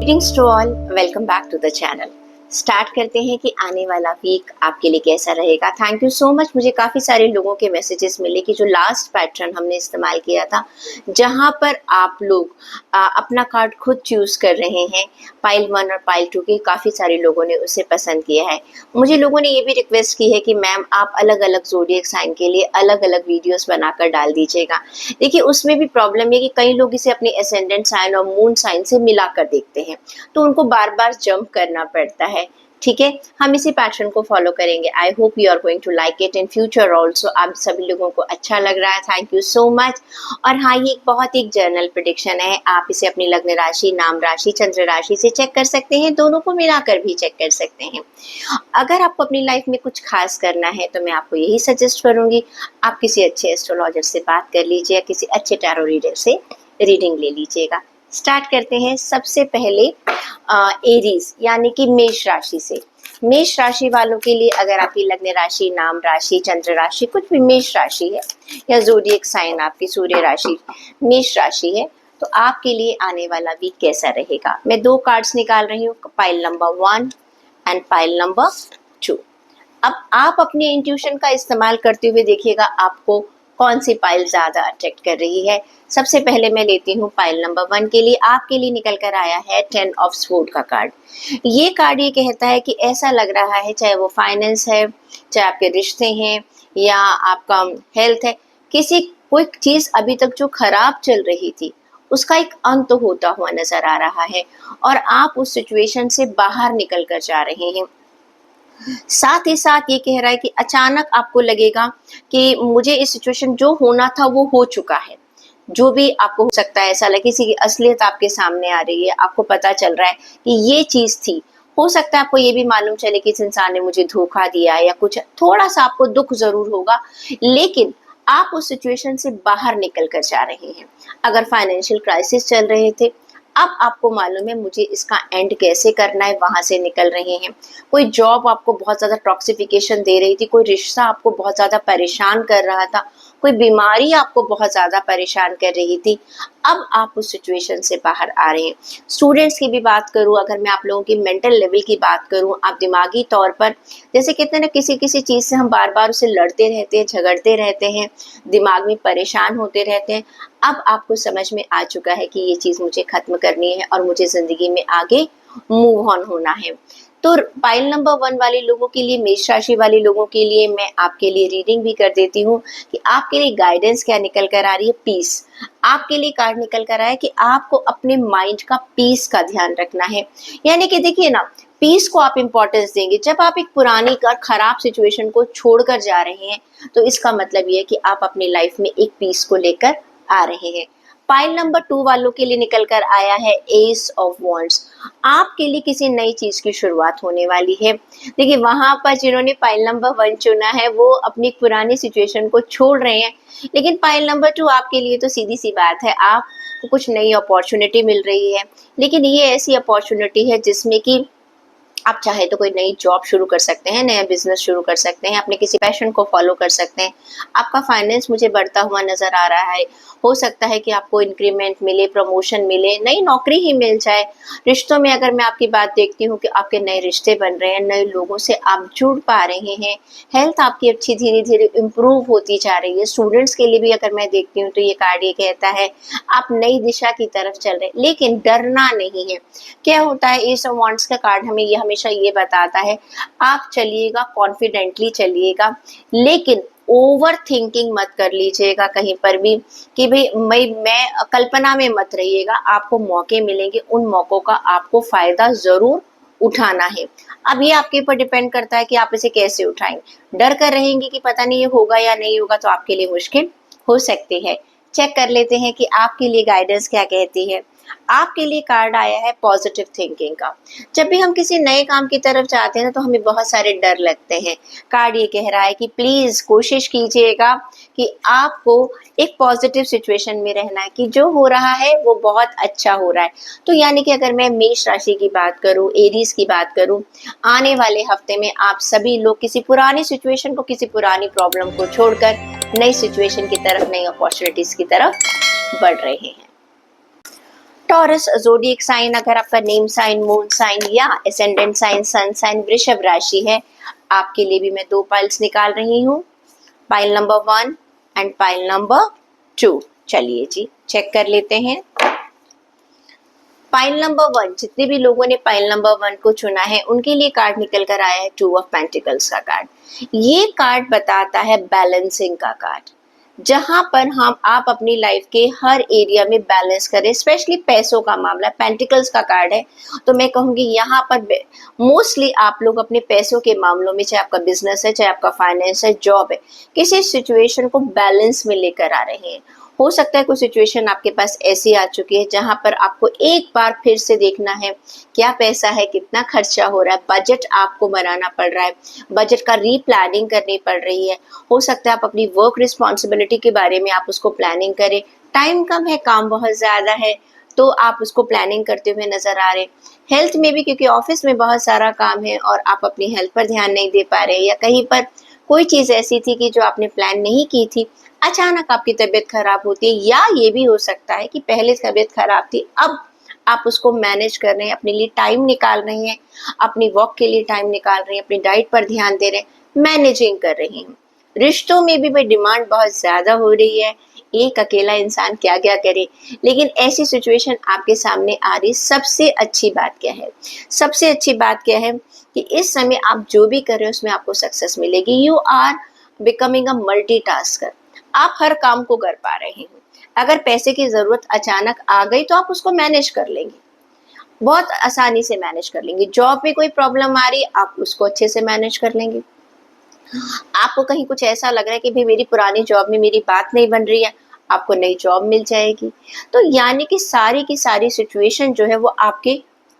Greetings to all, welcome back to the channel. Start करते हैं कि आने वाला वीक आपके लिए कैसा रहेगा। Thank you so much. मुझे काफ़ी सारे लोगों के मैसेजेस मिले कि जो लास्ट पैटर्न हमने इस्तेमाल किया था, जहां पर आप लोग अपना कार्ड खुद चूज़ कर रहे हैं, पाइल 1 और पाइल 2 के, काफ़ी सारे लोगों ने उसे पसंद किया है। मुझे लोगों ने ये भी रिक्वेस्ट की है कि मैम आप अलग अलग ज़ोडिएक साइन के लिए अलग अलग वीडियोस बनाकर डाल दीजिएगा। देखिए, उसमें भी प्रॉब्लम है कि कई लोग इसे अपने एसेंडेंट साइन और मून साइन से मिलाकर देखते हैं, तो उनको बार बार जंप करना पड़ता है। ठीक है, हम इसी पैटर्न को फॉलो करेंगे। I hope you are going to like it in future also. आप सभी लोगों को अच्छा लग रहा है, थैंक यू सो मच। और हाँ, ये एक बहुत ही जर्नल प्रेडिक्शन है। आप इसे अपनी लग्न राशि, नाम राशि, चंद्र राशि से चेक कर सकते हैं, दोनों को मिलाकर भी चेक कर सकते हैं। अगर आपको अपनी लाइफ में कुछ खास करना है तो मैं आपको यही सजेस्ट करूंगी, आप किसी अच्छे एस्ट्रोलॉजर से बात कर लीजिए, किसी अच्छे टैरो रीडर से रीडिंग ले लीजिएगा। स्टार्ट करते हैं सबसे पहले एरीज यानी कि मेष राशि से। मेष राशि वालों के लिए, अगर आपकी लग्न राशि, नाम राशि, चंद्र राशि कुछ भी मेष राशि है, या ज़ोडिएक साइन आपकी सूर्य राशि मेष राशि है, तो आपके लिए आने वाला वीक कैसा रहेगा। मैं 2 कार्ड्स निकाल रही हूँ, pile number 1 and pile number 2। अब आप अपने इंट्यूशन का इस्तेमाल करते हुए देखिएगा आपको कौन सी पाइल ज़्यादा अट्रैक्ट कर रही है। सबसे पहले मैं लेती हूँ पाइल नंबर 1 के लिए। आपके लिए निकल कर आया है 10 ऑफ स्वॉर्ड का कार्ड। ये कार्ड ये कहता है कि ऐसा लग रहा है, चाहे वो फाइनेंस है, चाहे आपके रिश्ते हैं, या आपका हेल्थ है, किसी कोई चीज़ अभी तक जो खराब चल रही थी उसका एक अंत होता हुआ नजर आ रहा है और आप उस सिचुएशन से बाहर निकल कर जा रहे हैं। साथ ही साथ ये कह रहा है कि अचानक आपको लगेगा कि मुझे इस सिचुएशन जो होना था वो हो चुका है। जो भी आपको हो सकता है, ऐसा लगे किसी की असलियत आपके सामने आ रही है, आपको पता चल रहा है कि ये चीज थी। हो सकता है आपको ये भी मालूम चले कि इस इंसान ने मुझे धोखा दिया है, या कुछ थोड़ा सा आपको दुख जरूर होगा, लेकिन आप उस सिचुएशन से बाहर निकल कर जा रहे हैं। अगर फाइनेंशियल क्राइसिस चल रहे थे, अब आपको मालूम है मुझे इसका एंड कैसे करना है, वहां से निकल रहे हैं। कोई जॉब आपको बहुत ज्यादा टॉक्सिफिकेशन दे रही थी, कोई रिश्ता आपको बहुत ज्यादा परेशान कर रहा था, कोई बीमारी आपको बहुत ज्यादा परेशान कर रही थी, अब आप उस सिचुएशन से बाहर आ रहे हैं। स्टूडेंट्स की भी बात करूं, अगर मैं आप लोगों की मेंटल लेवल की बात करूं, आप दिमागी तौर पर, जैसे कहते हैं ना, किसी किसी चीज से हम बार बार उसे लड़ते रहते हैं, झगड़ते रहते हैं, दिमाग में परेशान होते रहते हैं। अब आपको समझ में आ चुका है कि ये चीज मुझे खत्म करनी है और मुझे जिंदगी में आगे मूव ऑन होना है। तो पाइल नंबर 1 वाले लोगों के लिए, मेष राशि वाले लोगों के लिए मैं आपके लिए रीडिंग भी कर देती हूँ कि आपके लिए गाइडेंस क्या निकल कर आ रही है। पीस आपके लिए कार्ड निकल कर आया कि आपको अपने माइंड का पीस का ध्यान रखना है। यानी कि देखिए ना, पीस को आप इंपॉर्टेंस देंगे। जब आप एक पुरानी और खराब सिचुएशन को छोड़कर जा रहे हैं, तो इसका मतलब ये है कि आप अपनी लाइफ में एक पीस को लेकर आ रहे हैं। पाइल नंबर 2 वालों के लिए निकल कर आया है एस ऑफ वॉन्ड्स। आपके लिए किसी नई चीज की शुरुआत होने वाली है। देखिए, वहां पर जिन्होंने पाइल नंबर 1 चुना है वो अपनी पुरानी सिचुएशन को छोड़ रहे हैं, लेकिन पाइल नंबर 2 आपके लिए तो सीधी सी बात है, आपको कुछ नई अपॉर्चुनिटी मिल रही है। लेकिन ये ऐसी अपॉर्चुनिटी है जिसमें कि आप चाहे तो कोई नई जॉब शुरू कर सकते हैं, नया बिजनेस शुरू कर सकते हैं, अपने किसी पैशन को फॉलो कर सकते हैं। आपका फाइनेंस मुझे बढ़ता हुआ नजर आ रहा है। हो सकता है कि आपको इंक्रीमेंट मिले, प्रमोशन मिले, नई नौकरी ही मिल जाए। रिश्तों में अगर मैं आपकी बात देखती हूँ कि आपके नए रिश्ते बन रहे हैं, नए लोगों से आप जुड़ पा रहे हैं, हेल्थ आपकी अच्छी धीरे धीरे इम्प्रूव होती जा रही है। स्टूडेंट्स के लिए भी अगर मैं देखती हूँ तो ये कार्ड ये कहता है आप नई दिशा की तरफ चल रहे हैं, लेकिन डरना नहीं है। क्या होता है, एस ऑफ वांड्स का कार्ड हमें ये हमेशा ये बताता है, आप चलिएगा, कॉन्फिडेंटली चलिएगा, लेकिन ओवर थिंकिंग मत कर लीजिएगा कहीं पर भी कि भाई मैं कल्पना में मत रहिएगा। आपको मौके मिलेंगे, उन मौकों का आपको फायदा जरूर उठाना है। अब ये आपके ऊपर डिपेंड करता है कि आप इसे कैसे उठाएंगे। डर कर रहेंगे कि पता नहीं ये होगा या नहीं होगा, तो आपके लिए मुश्किल हो सकती है। चेक कर लेते हैं कि आपके लिए गाइडेंस क्या कहती है। आपके लिए कार्ड आया है पॉजिटिव थिंकिंग का। जब भी हम किसी नए काम की तरफ जाते हैं ना, तो हमें बहुत सारे डर लगते हैं। कार्ड ये कह रहा है कि प्लीज कोशिश कीजिएगा कि आपको एक पॉजिटिव सिचुएशन में रहना है, कि जो हो रहा है वो बहुत अच्छा हो रहा है। तो यानी कि अगर मैं मेष राशि की बात करूं, एरीज की बात करूं, आने वाले हफ्ते में आप सभी लोग किसी पुरानी सिचुएशन को, किसी पुरानी प्रॉब्लम को छोड़कर नई सिचुएशन की तरफ, नई अपॉर्चुनिटीज की तरफ बढ़ रहे हैं। टॉरस ज़ोडिएक साइन, अगर आपका नेम साइन, मून साइन या एसेंडेंट साइन, सन साइन वृषभ राशि है, आपके लिए भी मैं 2 पाइल्स निकाल रही हूँ, pile number 1 and pile number 2। चलिए जी चेक कर लेते हैं। पाइल नंबर 1, जितने भी लोगों ने पाइल नंबर 1 को चुना है उनके लिए कार्ड निकल कर आया है 2 ऑफ पेंटिकल्स का कार्ड। ये कार्ड बताता है बैलेंसिंग का कार्ड, जहां पर आप अपनी लाइफ के हर एरिया में बैलेंस करें, स्पेशली पैसों का मामला। पेंटिकल्स का कार्ड है तो मैं कहूँगी यहाँ पर मोस्टली आप लोग अपने पैसों के मामलों में, चाहे आपका बिजनेस है, चाहे आपका फाइनेंस है, जॉब है, किसी सिचुएशन को बैलेंस में लेकर आ रहे हैं। हो सकता है कोई सिचुएशन आपके पास ऐसी आ चुकी है जहां पर आपको एक बार फिर से देखना है क्या पैसा है, कितना खर्चा हो रहा है, बजट आपको बनाना पड़ रहा है, बजट का रीप्लानिंग करनी पड़ रही है। हो सकता है आप अपनी वर्क रिस्पॉन्सिबिलिटी के बारे में आप उसको प्लानिंग करें, टाइम कम है, काम बहुत ज़्यादा है, तो आप उसको प्लानिंग करते हुए नजर आ रहे हैं। हेल्थ में भी, क्योंकि ऑफिस में बहुत सारा काम है और आप अपनी हेल्थ पर ध्यान नहीं दे पा रहे, या कहीं पर कोई चीज़ ऐसी थी कि जो आपने प्लान नहीं की थी, अचानक आपकी तबीयत खराब होती है, या ये भी हो सकता है कि पहले तबीयत खराब थी, अब आप उसको मैनेज कर रहे हैं, अपने लिए टाइम निकाल रहे हैं, अपनी वॉक के लिए टाइम निकाल रहे हैं, अपनी डाइट पर ध्यान दे रहे हैं, मैनेजिंग कर रहे हैं। रिश्तों में भी डिमांड बहुत ज़्यादा हो रही है, एक अकेला इंसान क्या क्या करे, लेकिन ऐसी सिचुएशन आपके सामने आ रही। सबसे अच्छी बात क्या है, सबसे अच्छी बात क्या है कि इस समय आप जो भी कर रहे हो उसमें आपको सक्सेस मिलेगी। You are becoming a multitasker, आप हर काम को कर पा रहे हैं। अगर पैसे की ज़रूरत अचानक आ गई तो आप उसको मैनेज कर लेंगे, बहुत आसानी से मैनेज कर लेंगे। जॉब में कोई प्रॉब्लम आ रही है, आप उसको अच्छे से मैनेज कर लेंगे। आपको कहीं कुछ ऐसा लग रहा है कि भाई मेरी पुरानी जॉब में मेरी बात नहीं बन रही है, आपको नई जॉब मिल जाएगी। तो यानी कि सारी की सारी सिचुएशन जो है वो आपके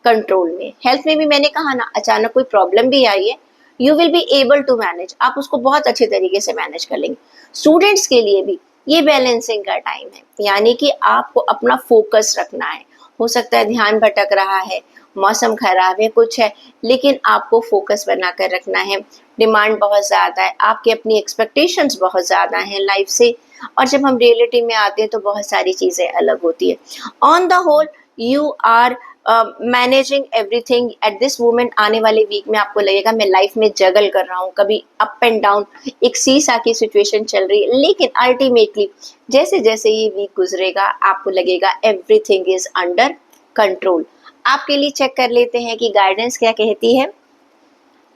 कंट्रोल में। हेल्थ में भी मैंने कहा ना, अचानक कोई प्रॉब्लम भी आई है, you will be able to manage, आप उसको बहुत अच्छे तरीके से मैनेज कर लेंगे। स्टूडेंट्स के लिए भी ये बैलेंसिंग का टाइम है, यानी कि आपको अपना फोकस रखना है। हो सकता है ध्यान भटक रहा है, मौसम खराब है, कुछ है, लेकिन आपको फोकस बनाकर रखना है। डिमांड बहुत ज़्यादा है, आपकी अपनी एक्सपेक्टेशंस बहुत ज़्यादा हैं लाइफ से, और जब हम रियलिटी में आते हैं तो बहुत सारी चीज़ें अलग होती है। On the whole you are managing everything at this moment. आने वाले वीक में आपको लगेगा मैं लाइफ में जगल कर रहा हूँ, कभी अप एंड डाउन, एक सीसा की सिचुएशन चल रही है, लेकिन अल्टीमेटली जैसे जैसे ये वीक गुजरेगा आपको लगेगा एवरीथिंग इज अंडर कंट्रोल। आपके लिए चेक कर लेते हैं कि गाइडेंस क्या कहती है।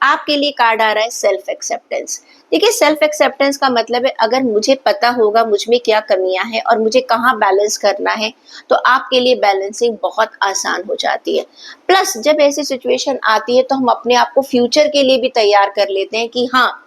आपके लिए कार्ड आ रहा है सेल्फ एक्सेप्टेंस। देखिए, सेल्फ एक्सेप्टेंस का मतलब है अगर मुझे पता होगा मुझ में क्या कमियां हैं और मुझे कहाँ बैलेंस करना है, तो आपके लिए बैलेंसिंग बहुत आसान हो जाती है। प्लस जब ऐसी सिचुएशन आती है तो हम अपने आप को फ्यूचर के लिए भी तैयार कर लेते हैं कि हाँ,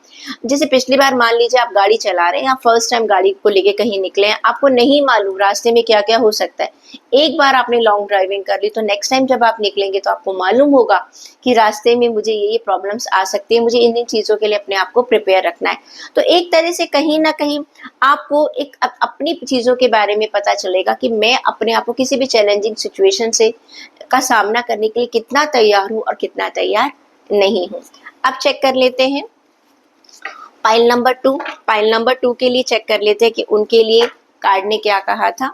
जैसे पिछली बार मान लीजिए आप गाड़ी चला रहे हैं, आप फर्स्ट टाइम गाड़ी को लेके कहीं निकले हैं, आपको नहीं मालूम रास्ते में क्या क्या हो सकता है। एक बार आपने लॉन्ग ड्राइविंग कर ली तो नेक्स्ट टाइम जब आप निकलेंगे तो आपको मालूम होगा कि रास्ते में मुझे ये प्रॉब्लम्स आ सकती है, मुझे इन चीज़ों के लिए अपने आप को प्रिपेयर रखना है। तो एक तरह से कहीं ना कहीं आपको एक अपनी चीज़ों के बारे में पता चलेगा कि मैं अपने आप को किसी भी चैलेंजिंग सिचुएशन से का सामना करने के लिए कितना तैयार हूँ और कितना तैयार नहीं हूँ। अब चेक कर लेते हैं पाइल नंबर 2। पाइल नंबर 2 के लिए चेक कर लेते हैं कि उनके लिए कार्ड ने क्या कहा था।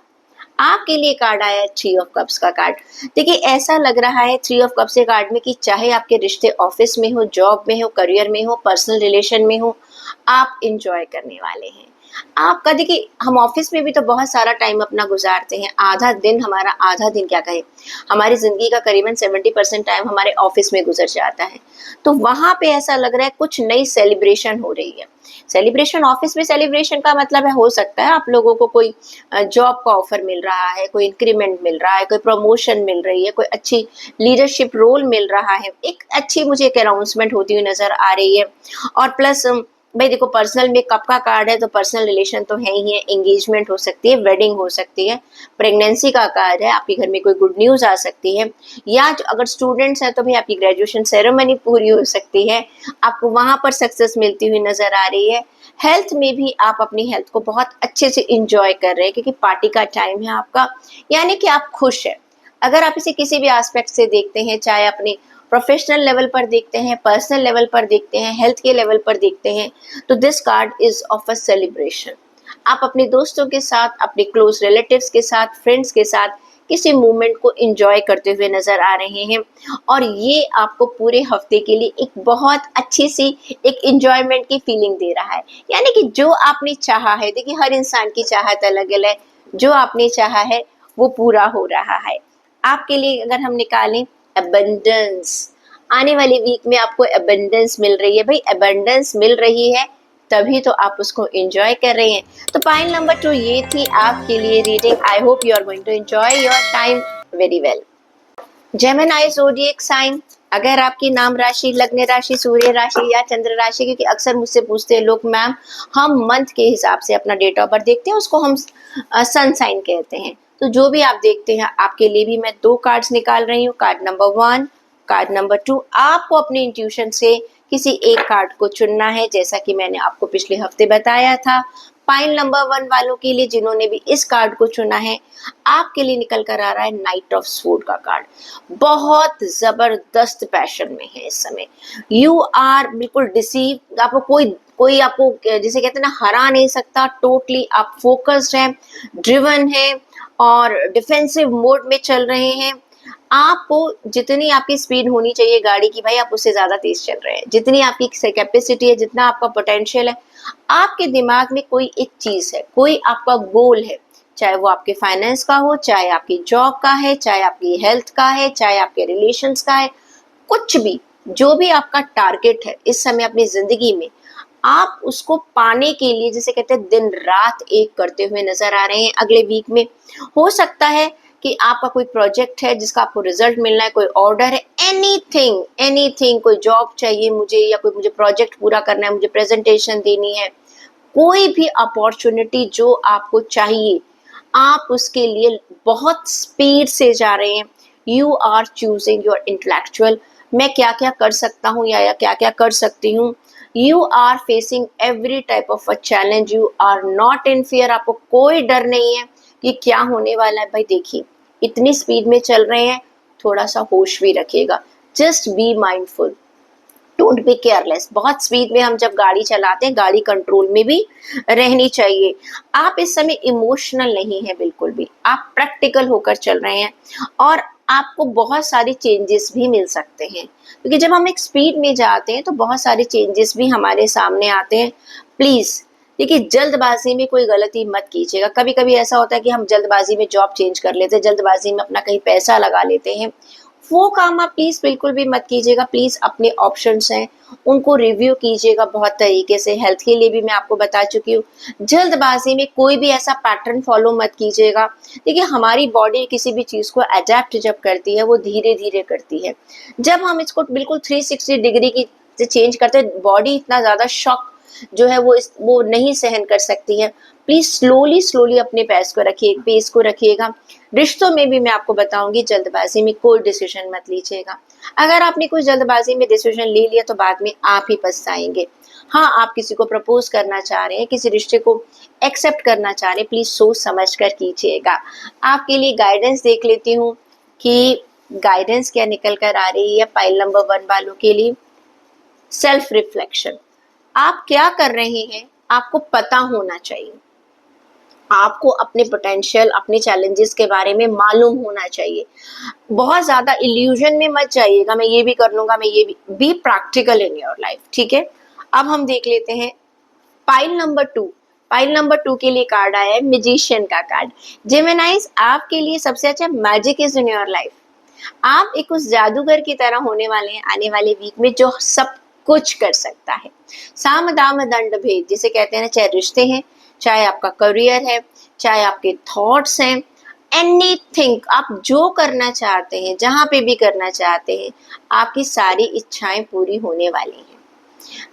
आपके लिए कार्ड आया है 3 ऑफ कप्स का कार्ड। देखिए, ऐसा लग रहा है 3 ऑफ कप्स के कार्ड में कि चाहे आपके रिश्ते ऑफिस में हो, जॉब में हो, करियर में हो, पर्सनल रिलेशन में हो, आप इंजॉय करने वाले हैं। आपका देखिए, हम ऑफिस में भी तो बहुत सारा टाइम अपना गुजारते हैं, आधा दिन, हमारा आधा दिन क्या कहे, हमारी जिंदगी का करीबन 70% टाइम हमारे ऑफिस में गुजर जाता है। तो वहां पे ऐसा लग रहा है कुछ नई सेलिब्रेशन हो रही है। सेलिब्रेशन, ऑफिस में सेलिब्रेशन का मतलब है, हो सकता है आप लोगों को कोई जॉब का ऑफर मिल रहा है, कोई इंक्रीमेंट मिल रहा है, कोई प्रमोशन मिल रही है, कोई अच्छी लीडरशिप रोल मिल रहा है, एक अच्छी मुझे एक अनाउंसमेंट होती हुई नजर आ रही है। और प्लस भाई देखो, पर्सनल में कप का कार्ड है तो पर्सनल रिलेशन तो है ही है, एंगेजमेंट हो सकती है, वेडिंग हो सकती है, प्रेगनेंसी का कार्ड है, आपके घर में कोई गुड न्यूज आ सकती है, या अगर स्टूडेंट्स हैं तो भाई आपकी ग्रेजुएशन सेरेमनी पूरी हो सकती है, आपको वहां पर सक्सेस मिलती हुई नजर आ रही है। हेल्थ में भी आप अपनी हेल्थ को बहुत अच्छे से इंजॉय कर रहे हैं क्योंकि पार्टी का टाइम है आपका, यानी कि आप खुश हैं। अगर आप इसे किसी भी एस्पेक्ट से देखते हैं, चाहे अपने प्रोफेशनल लेवल पर देखते हैं, पर्सनल लेवल पर देखते हैं, हेल्थ के लेवल पर देखते हैं, तो this card is of a celebration. आप अपने दोस्तों के साथ, अपने क्लोज रिलेटिव्स के साथ, फ्रेंड्स के साथ किसी मोमेंट को एंजॉय करते हुए नजर आ रहे हैं और ये आपको पूरे हफ्ते के लिए एक बहुत अच्छी सी एक एंजॉयमेंट की फीलिंग दे रहा है। यानी कि जो आपने चाहा है, देखिए हर इंसान की चाहत अलग अलग है, जो आपने चाहा है वो पूरा हो रहा है आपके लिए। अगर हम निकालें अबंडेंस, आने वाले वीक में आपको अबंडेंस मिल रही है। भाई अबंडेंस मिल रही है तभी तो आप उसको एंजॉय कर रहे हैं। तो पॉइंट नंबर 2 ये थी आपके लिए reading. I hope you are going to enjoy your time very well. Gemini zodiac sign, अगर आपकी नाम राशि, लग्न राशि, सूर्य राशि या चंद्र राशि, क्योंकि अक्सर मुझसे पूछते हैं लोग मैम हम मंथ के हिसाब से अपना डेट ऑफ बर्थ देखते हैं, उसको हम सन साइन कहते हैं। तो जो भी आप देखते हैं आपके लिए भी मैं 2 कार्ड्स निकाल रही हूँ, कार्ड नंबर 1, कार्ड नंबर 2। आपको अपने इंट्यूशन से किसी एक कार्ड को चुनना है, जैसा कि मैंने आपको पिछले हफ्ते बताया था। पाइल नंबर 1 वालों के लिए जिन्होंने भी इस कार्ड को चुना है, आपके लिए निकल कर आ रहा है नाइट ऑफ स्वॉर्ड का कार्ड। बहुत जबरदस्त पैशन में है इस समय, यू आर बिल्कुल डिसीव, आपको कोई आपको जिसे कहते हैं ना हरा नहीं सकता। टोटली आप फोकस्ड हैं, ड्रिवन हैं और डिफेंसिव मोड में चल रहे हैं। आपको जितनी आपकी स्पीड होनी चाहिए गाड़ी की, भाई आप उससे ज्यादा तेज चल रहे हैं। जितनी आपकी कैपेसिटी है, जितना आपका पोटेंशियल है, आपके दिमाग में कोई एक चीज है, कोई आपका गोल है, चाहे वो आपके फाइनेंस का हो, चाहे आपकी जॉब का है, चाहे आपकी हेल्थ का है, चाहे आपके रिलेशंस का है, कुछ भी, जो भी आपका टारगेट है इस समय अपनी जिंदगी में, आप उसको पाने के लिए जिसे कहते हैं दिन रात एक करते हुए नजर आ रहे हैं अगले वीक में। हो सकता है कि आपका कोई प्रोजेक्ट है जिसका आपको रिजल्ट मिलना है, कोई ऑर्डर है, एनीथिंग एनीथिंग, कोई जॉब चाहिए मुझे या कोई मुझे प्रोजेक्ट पूरा करना है, मुझे प्रेजेंटेशन देनी है, कोई भी अपॉर्चुनिटी जो आपको चाहिए, आप उसके लिए बहुत स्पीड से जा रहे हैं। You are choosing your intellectual, मैं क्या क्या कर सकता हूँ या क्या क्या कर सकती हूँ। You are facing every type of a challenge, you are not in fear, आपको कोई डर नहीं है कि क्या होने वाला है। भाई देखिए इतनी स्पीड में चल रहे हैं, थोड़ा सा होश भी रखिएगा, just be mindful, don't be careless. बहुत स्पीड में हम जब गाड़ी चलाते हैं, गाड़ी कंट्रोल में भी रहनी चाहिए। आप इस समय इमोशनल नहीं है बिल्कुल भी, आप प्रैक्टिकल होकर चल रहे हैं और आपको बहुत सारे चेंजेस भी मिल सकते हैं, क्योंकि जब हम एक स्पीड में जाते हैं तो बहुत सारे चेंजेस भी हमारे सामने आते हैं। प्लीज देखिए जल्दबाजी में कोई गलती मत कीजिएगा। कभी कभी ऐसा होता है कि हम जल्दबाजी में जॉब चेंज कर लेते हैं, जल्दबाजी में अपना कहीं पैसा लगा लेते हैं, वो काम आप प्लीज बिल्कुल भी मत कीजिएगा। प्लीज अपने ऑप्शंस हैं उनको रिव्यू कीजिएगा बहुत तरीके से। हेल्थ के लिए भी मैं आपको बता चुकी हूँ, जल्दबाजी में कोई भी ऐसा पैटर्न फॉलो मत कीजिएगा। देखिए हमारी बॉडी किसी भी चीज को अडेप्ट जब करती है वो धीरे धीरे करती है। जब हम इसको बिल्कुल 360 डिग्री की से चेंज करते हैं, बॉडी इतना ज्यादा शॉक जो है वो नहीं सहन कर सकती है। प्लीज स्लोली स्लोली अपने पेस को रखिएगा। रिश्तों में भी मैं आपको बताऊंगी जल्दबाजी में कोई डिसीजन मत लीजिएगा। अगर आपने कोई जल्दबाजी में डिसीजन ले लिया तो बाद में आप ही पछताएंगे। हाँ, आप किसी को प्रपोज करना चाह रहे हैं, किसी रिश्ते को एक्सेप्ट करना चाह रहे हैं, प्लीज सोच समझ कर कीजिएगा। आपके लिए गाइडेंस देख लेती हूँ कि गाइडेंस क्या निकल कर आ रही है पाइल नंबर 1 वालों के लिए। सेल्फ रिफ्लेक्शन, आप क्या कर रहे हैं आपको पता होना चाहिए। आपको अपने पोटेंशियल, अपने चैलेंजेस के बारे में मालूम होना चाहिए। बहुत ज्यादा इल्यूजन में मत जाइएगा, मैं ये भी कर लूंगा, मैं ये भी। Be practical in your life, ठीक है। अब हम देख लेते हैं पाइल नंबर 2। पाइल नंबर 2 के लिए कार्ड आया है मैजिशियन का कार्ड। जेमिनाइज, आपके लिए सबसे अच्छा magic is in your life. आप एक उस जादूगर की तरह होने वाले हैं आने वाले वीक में जो सब कुछ कर सकता है। साम दाम दंड भेद जिसे कहते हैं ना, चाहे रिश्ते हैं, चाहे आपका करियर है, चाहे आपके थॉट्स हैं, एनीथिंग, आप जो करना चाहते हैं, जहां पे भी करना चाहते हैं, आपकी सारी इच्छाएं पूरी होने वाली हैं।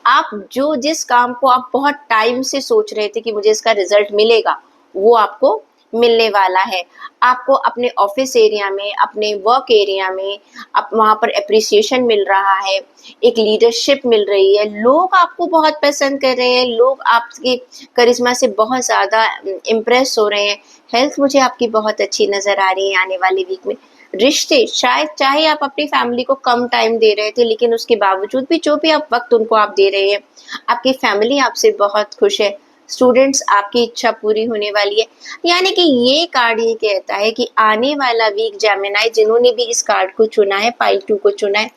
आप जो जिस काम को आप बहुत टाइम से सोच रहे थे कि मुझे इसका रिजल्ट मिलेगा, वो आपको मिलने वाला है। आपको अपने ऑफिस एरिया में, अपने वर्क एरिया में, आप वहां पर अप्रिसिएशन मिल रहा है, एक लीडरशिप मिल रही है, लोग आपको बहुत पसंद कर रहे हैं, लोग आपकी करिश्मा से बहुत ज्यादा इम्प्रेस हो रहे हैं। हेल्थ मुझे आपकी बहुत अच्छी नजर आ रही है आने वाले वीक में। रिश्ते, शायद चाहे आप अपनी फैमिली को कम टाइम दे रहे थे, लेकिन उसके बावजूद भी जो भी आप वक्त उनको आप दे रहे हैं, आपकी फैमिली आपसे बहुत खुश है। स्टूडेंट्स, आपकी इच्छा पूरी होने वाली है। यानी कि ये कार्ड ये कहता है कि आने वाला वीक जेमिनी, जिन्होंने भी इस कार्ड को चुना है, पाइल 2 को चुना है,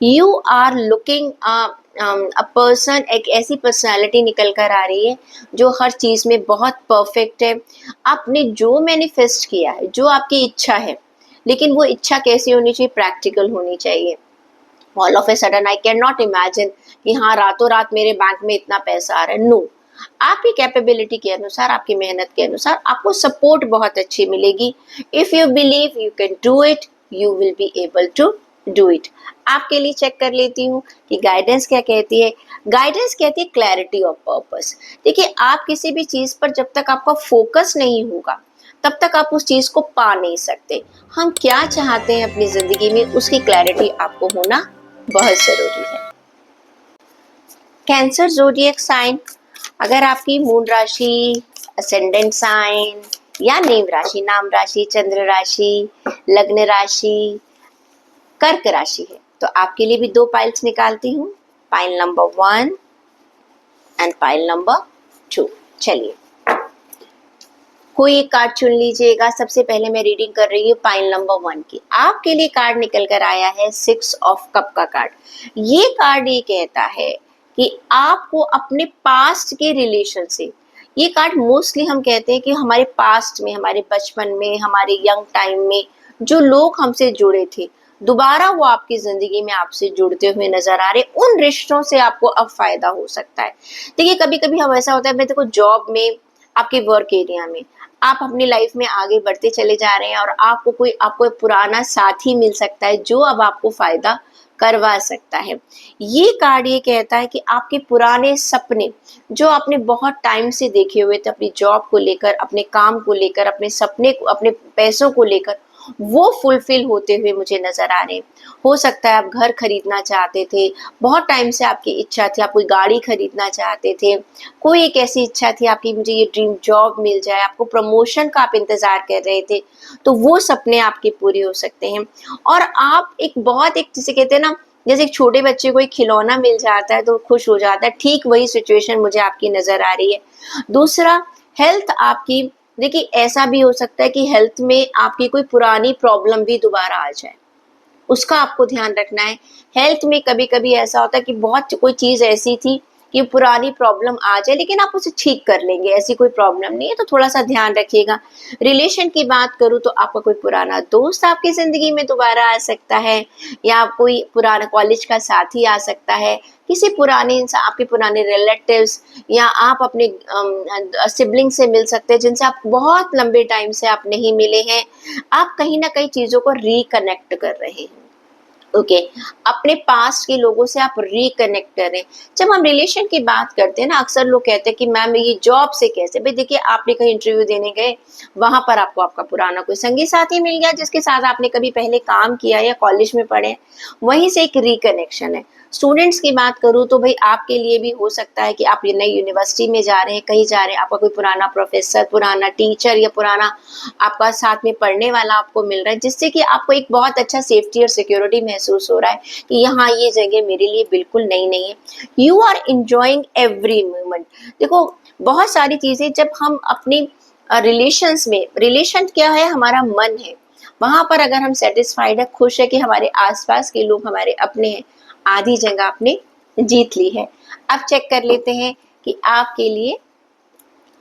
you are looking a person, एक ऐसी पर्सनालिटी निकल कर आ रही है जो हर चीज में बहुत परफेक्ट है। आपने जो मैनिफेस्ट किया है, जो आपकी इच्छा है, लेकिन वो इच्छा कैसी होनी चाहिए? प्रैक्टिकल होनी चाहिए। All of a sudden I can not imagine कि हाँ रातों रात मेरे बैंक में इतना पैसा आ रहा है। नो, आपकी कैपेबिलिटी के अनुसार, आपकी मेहनत के अनुसार आपको सपोर्ट बहुत अच्छी मिलेगी। If you believe you can do it, you will be able to do it. आपके लिए चेक कर लेती हूँ कि गाइडेंस क्या कहती है। गाइडेंस कहती है क्लैरिटी ऑफ पर्पस। देखिए, आप किसी भी चीज पर जब तक आपका फोकस नहीं होगा, तब तक आप उस चीज को पा नहीं सकते। हम क्या चाहते हैं अपनी जिंदगी में, उसकी क्लैरिटी आपको होना बहुत जरूरी है। कैंसर ज़ोडिएक साइन, अगर आपकी मून राशि, असेंडेंट साइन या नेम राशि, नाम राशि, चंद्र राशि, लग्न राशि कर्क राशि है, तो आपके लिए भी 2 पाइल्स निकालती हूँ, pile number 1 and pile number 2। चलिए, कोई एक कार्ड चुन लीजिएगा। सबसे पहले मैं रीडिंग कर रही हूँ पाइल नंबर 1 की। आपके लिए कार्ड निकल कर आया है 6 ऑफ कप का कार्ड। ये कार्ड ये कहता है कि आपको अपने पास्ट के रिलेशन से, ये कार्ड मोस्टली हम कहते हैं कि हमारे पास्ट में, हमारे बचपन में, हमारे यंग टाइम में जो लोग हमसे जुड़े थे, दोबारा वो आपकी जिंदगी में आपसे जुड़ते हुए नजर आ रहे। उन रिश्तों से आपको अब फायदा हो सकता है। देखिए, कभी कभी हम ऐसा होता है, मैं देखो जॉब में, आपके वर्क एरिया में आप अपनी लाइफ में आगे बढ़ते चले जा रहे हैं और आपको पुराना साथी मिल सकता है जो अब आपको फायदा करवा सकता है। ये कार्ड ये कहता है कि आपके पुराने सपने जो आपने बहुत टाइम से देखे हुए थे, अपनी जॉब को लेकर, अपने काम को लेकर, अपने सपने को, अपने पैसों को लेकर, वो फुलफिल होते हुए मुझे नजर आ रहे हैं। हो सकता है आप घर खरीदना चाहते थे, बहुत टाइम से आपकी इच्छा थी, आप कोई गाड़ी खरीदना चाहते थे, कोई एक ऐसी इच्छा थी आपकी, मुझे ये ड्रीम जॉब मिल जाए, आपको प्रमोशन का आप इंतजार कर रहे थे, तो वो सपने आपके पूरे हो सकते हैं। और आप एक जिसे कहते हैं ना, जैसे एक छोटे बच्चे को एक खिलौना मिल जाता है तो खुश हो जाता है, ठीक वही सिचुएशन मुझे आपकी नजर आ रही है। दूसरा, हेल्थ आपकी, देखिए ऐसा भी हो सकता है कि हेल्थ में आपकी कोई पुरानी प्रॉब्लम भी दोबारा आ जाए, उसका आपको ध्यान रखना है। हेल्थ में कभी कभी ऐसा होता है कि बहुत कोई चीज ऐसी थी कि पुरानी प्रॉब्लम आ जाए, लेकिन आप उसे ठीक कर लेंगे, ऐसी कोई प्रॉब्लम नहीं है, तो थोड़ा सा ध्यान रखिएगा। रिलेशन की बात करूँ तो आपका कोई पुराना दोस्त आपकी जिंदगी में दोबारा आ सकता है, या कोई पुराना कॉलेज का साथी आ सकता है, किसी पुराने इंसान, आपके पुराने रिलेटिव्स, या आप अपने सिबलिंग से मिल सकते हैं जिनसे आप बहुत लंबे टाइम से आप नहीं मिले हैं। आप कहीं ना कहीं चीजों को रिकनेक्ट कर रहे हैं। ओके, अपने पास्ट के लोगों से आप रिकनेक्ट करें। जब हम रिलेशन की बात करते हैं ना, अक्सर लोग कहते हैं कि मैम ये जॉब से कैसे, भाई देखिए, आपने कहीं इंटरव्यू देने गए, वहां पर आपको आपका पुराना कोई संगी साथी मिल गया जिसके साथ आपने कभी पहले काम किया या कॉलेज में पढ़े, वहीं से एक रिकनेक्शन है। स्टूडेंट्स की बात करूँ तो भाई आपके लिए भी हो सकता है कि आप ये नई यूनिवर्सिटी में जा रहे हैं, कहीं जा रहे हैं, आपका कोई पुराना प्रोफेसर, पुराना टीचर या पुराना आपका साथ में पढ़ने वाला आपको मिल रहा है, जिससे कि आपको एक बहुत अच्छा सेफ्टी और सिक्योरिटी महसूस हो रहा है कि यहाँ ये जगह मेरे लिए बिल्कुल नई नहीं है। You are enjoying every moment. देखो, बहुत सारी चीजें जब हम अपनी रिलेशंस में, रिलेशन क्या है, हमारा मन है, वहां पर अगर हम सेटिस्फाइड है, खुश है कि हमारे आसपास के लोग हमारे अपने हैं, आधी जगह आपने जीत ली है। अब चेक कर लेते हैं कि आपके लिए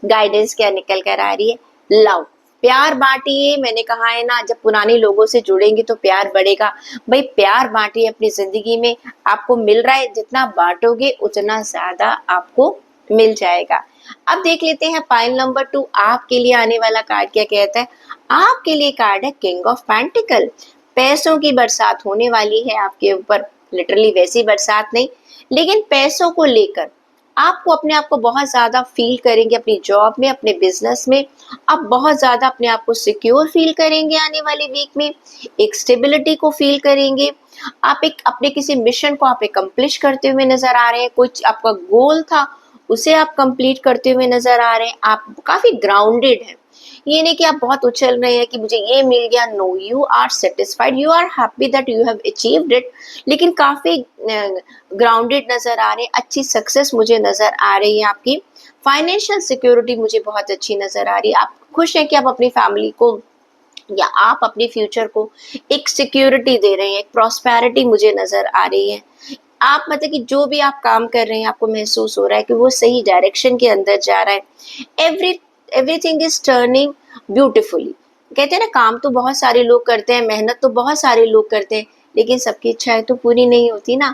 गाइडेंस क्या निकल कर आ रही है। लव, प्यार बांटिए। मैंने कहा है ना, जब पुराने लोगों से जुड़ेंगे तो प्यार बढ़ेगा। भाई प्यार बांटिए अपनी जिंदगी में, आपको मिल रहा है, जितना बांटोगे उतना ज्यादा आपको मिल जाएगा। अब देख लेते हैं पाइल नंबर 2, आपके लिए आने वाला कार्ड क्या कहता है। आपके लिए कार्ड है किंग ऑफ पेंटिकल। पैसों की बरसात होने वाली है आपके ऊपर, लिटरली वैसी बरसात नहीं, लेकिन पैसों को लेकर आपको अपने आप को बहुत ज्यादा फील करेंगे, अपनी जॉब में, अपने बिजनेस में आप बहुत ज्यादा अपने आप को सिक्योर फील करेंगे। आने वाले वीक में एक स्टेबिलिटी को फील करेंगे। आप एक अपने किसी मिशन को आप एकम्प्लिश करते हुए नजर आ रहे हैं, कुछ आपका गोल था उसे आप कंप्लीट करते हुए नजर आ रहे हैं। आप काफी ग्राउंडेड हैं, ये नहीं कि आप बहुत उछल रहे हैं कि मुझे ये मिल गया, no, you are satisfied, you are happy that you have achieved it, लेकिन काफ़ी ग्राउंडेड नज़र आ रहे हैं, अच्छी सक्सेस मुझे नज़र आ रही है आपकी, फाइनेंशियल सिक्योरिटी मुझे बहुत अच्छी नज़र आ रही है, आप खुश हैं कि आप अपनी फैमिली को या आप अपने फ्यूचर को एक सिक्योरिटी दे रहे हैं, एक प्रॉस्पेरिटी मुझे नज़र आ रही है। आप मतलब कि जो भी आप काम कर रहे हैं आपको महसूस हो रहा है कि वो सही डायरेक्शन के अंदर जा रहा है। Everything is turning beautifully. कहते हैं ना, काम तो बहुत सारे लोग करते हैं, मेहनत तो बहुत सारे लोग करते हैं, लेकिन सबकी इच्छाएं तो पूरी नहीं होती ना।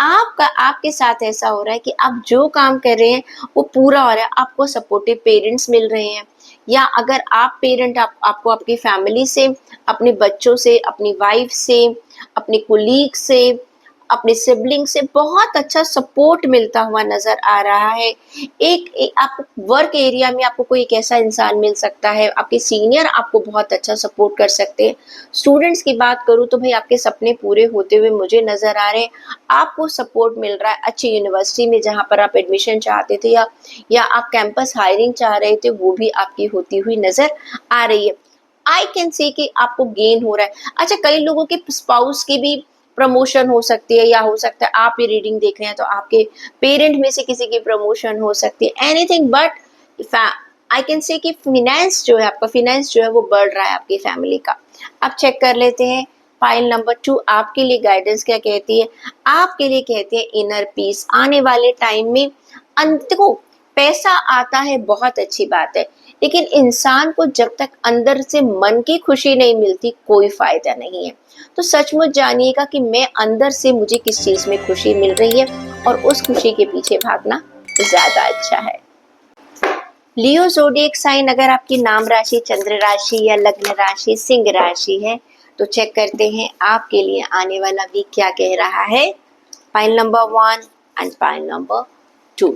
आपका आपके साथ ऐसा हो रहा है कि आप जो काम कर रहे हैं वो पूरा हो रहा है, आपको सपोर्टिव पेरेंट्स मिल रहे हैं, या अगर आप पेरेंट आपको आपकी फैमिली से, अपने बच्चों से, अपनी वाइफ से, अपने कोलीग से, अपने सिबलिंग से बहुत अच्छा सपोर्ट मिलता हुआ नज़र आ रहा है। आप वर्क एरिया में आपको कोई एक ऐसा इंसान मिल सकता है, आपके सीनियर आपको बहुत अच्छा सपोर्ट कर सकते हैं। स्टूडेंट्स की बात करूँ तो भाई आपके सपने पूरे होते हुए मुझे नज़र आ रहे हैं, आपको सपोर्ट मिल रहा है अच्छी यूनिवर्सिटी में जहाँ पर आप एडमिशन चाहते थे, या आप कैंपस हायरिंग चाह रहे थे, वो भी आपकी होती हुई नज़र आ रही है। आई कैन से कि आपको गेन हो रहा है। अच्छा, कई लोगों के स्पाउस की भी प्रमोशन हो सकती है, या हो सकता है आप ये रीडिंग देख रहे हैं तो आपके पेरेंट में से किसी की प्रमोशन हो सकती है, anything but I can say कि फिनेंस जो है, आपका फिनेंस जो है वो बढ़ रहा है आपकी फैमिली का। अब चेक कर लेते हैं पाइल नंबर 2 आपके लिए गाइडेंस क्या कहती है। आपके लिए कहती है इनर पीस। आने वाले टाइम में देखो, पैसा आता है बहुत अच्छी बात है, लेकिन इंसान को जब तक अंदर से मन की खुशी नहीं मिलती कोई फायदा नहीं है। तो सचमुच जानिएगा कि मैं अंदर से मुझे किस चीज में खुशी मिल रही है, और उस खुशी के पीछे भागना ज्यादा अच्छा है। लियो ज़ोडिएक साइन अगर आपकी नाम राशि, चंद्र राशि या लग्न राशि सिंह राशि है, तो चेक करते हैं आपके लिए आने वाला वीक क्या कह रहा है। Pile number 1 and pile number 2।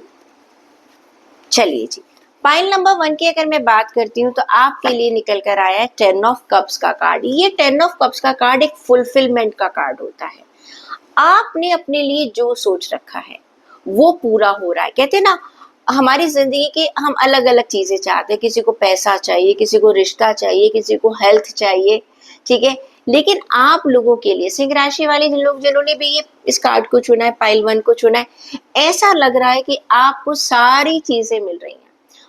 चलिए जी, पाइल नंबर 1 की अगर मैं बात करती हूँ तो आपके लिए निकल कर आया है 10 ऑफ कप्स का कार्ड। ये 10 ऑफ कप्स का कार्ड एक फुलफिलमेंट का कार्ड होता है। आपने अपने लिए जो सोच रखा है वो पूरा हो रहा है। कहते हैं ना, हमारी जिंदगी के हम अलग अलग चीजें चाहते हैं, किसी को पैसा चाहिए, किसी को रिश्ता चाहिए, किसी को हेल्थ चाहिए, ठीक है, लेकिन आप लोगों के लिए सिंह राशि वाले लोग जिन्होंने भी ये इस कार्ड को चुना है, पाइल 1 को चुना है, ऐसा लग रहा है कि आपको सारी चीजें मिल रही हैं।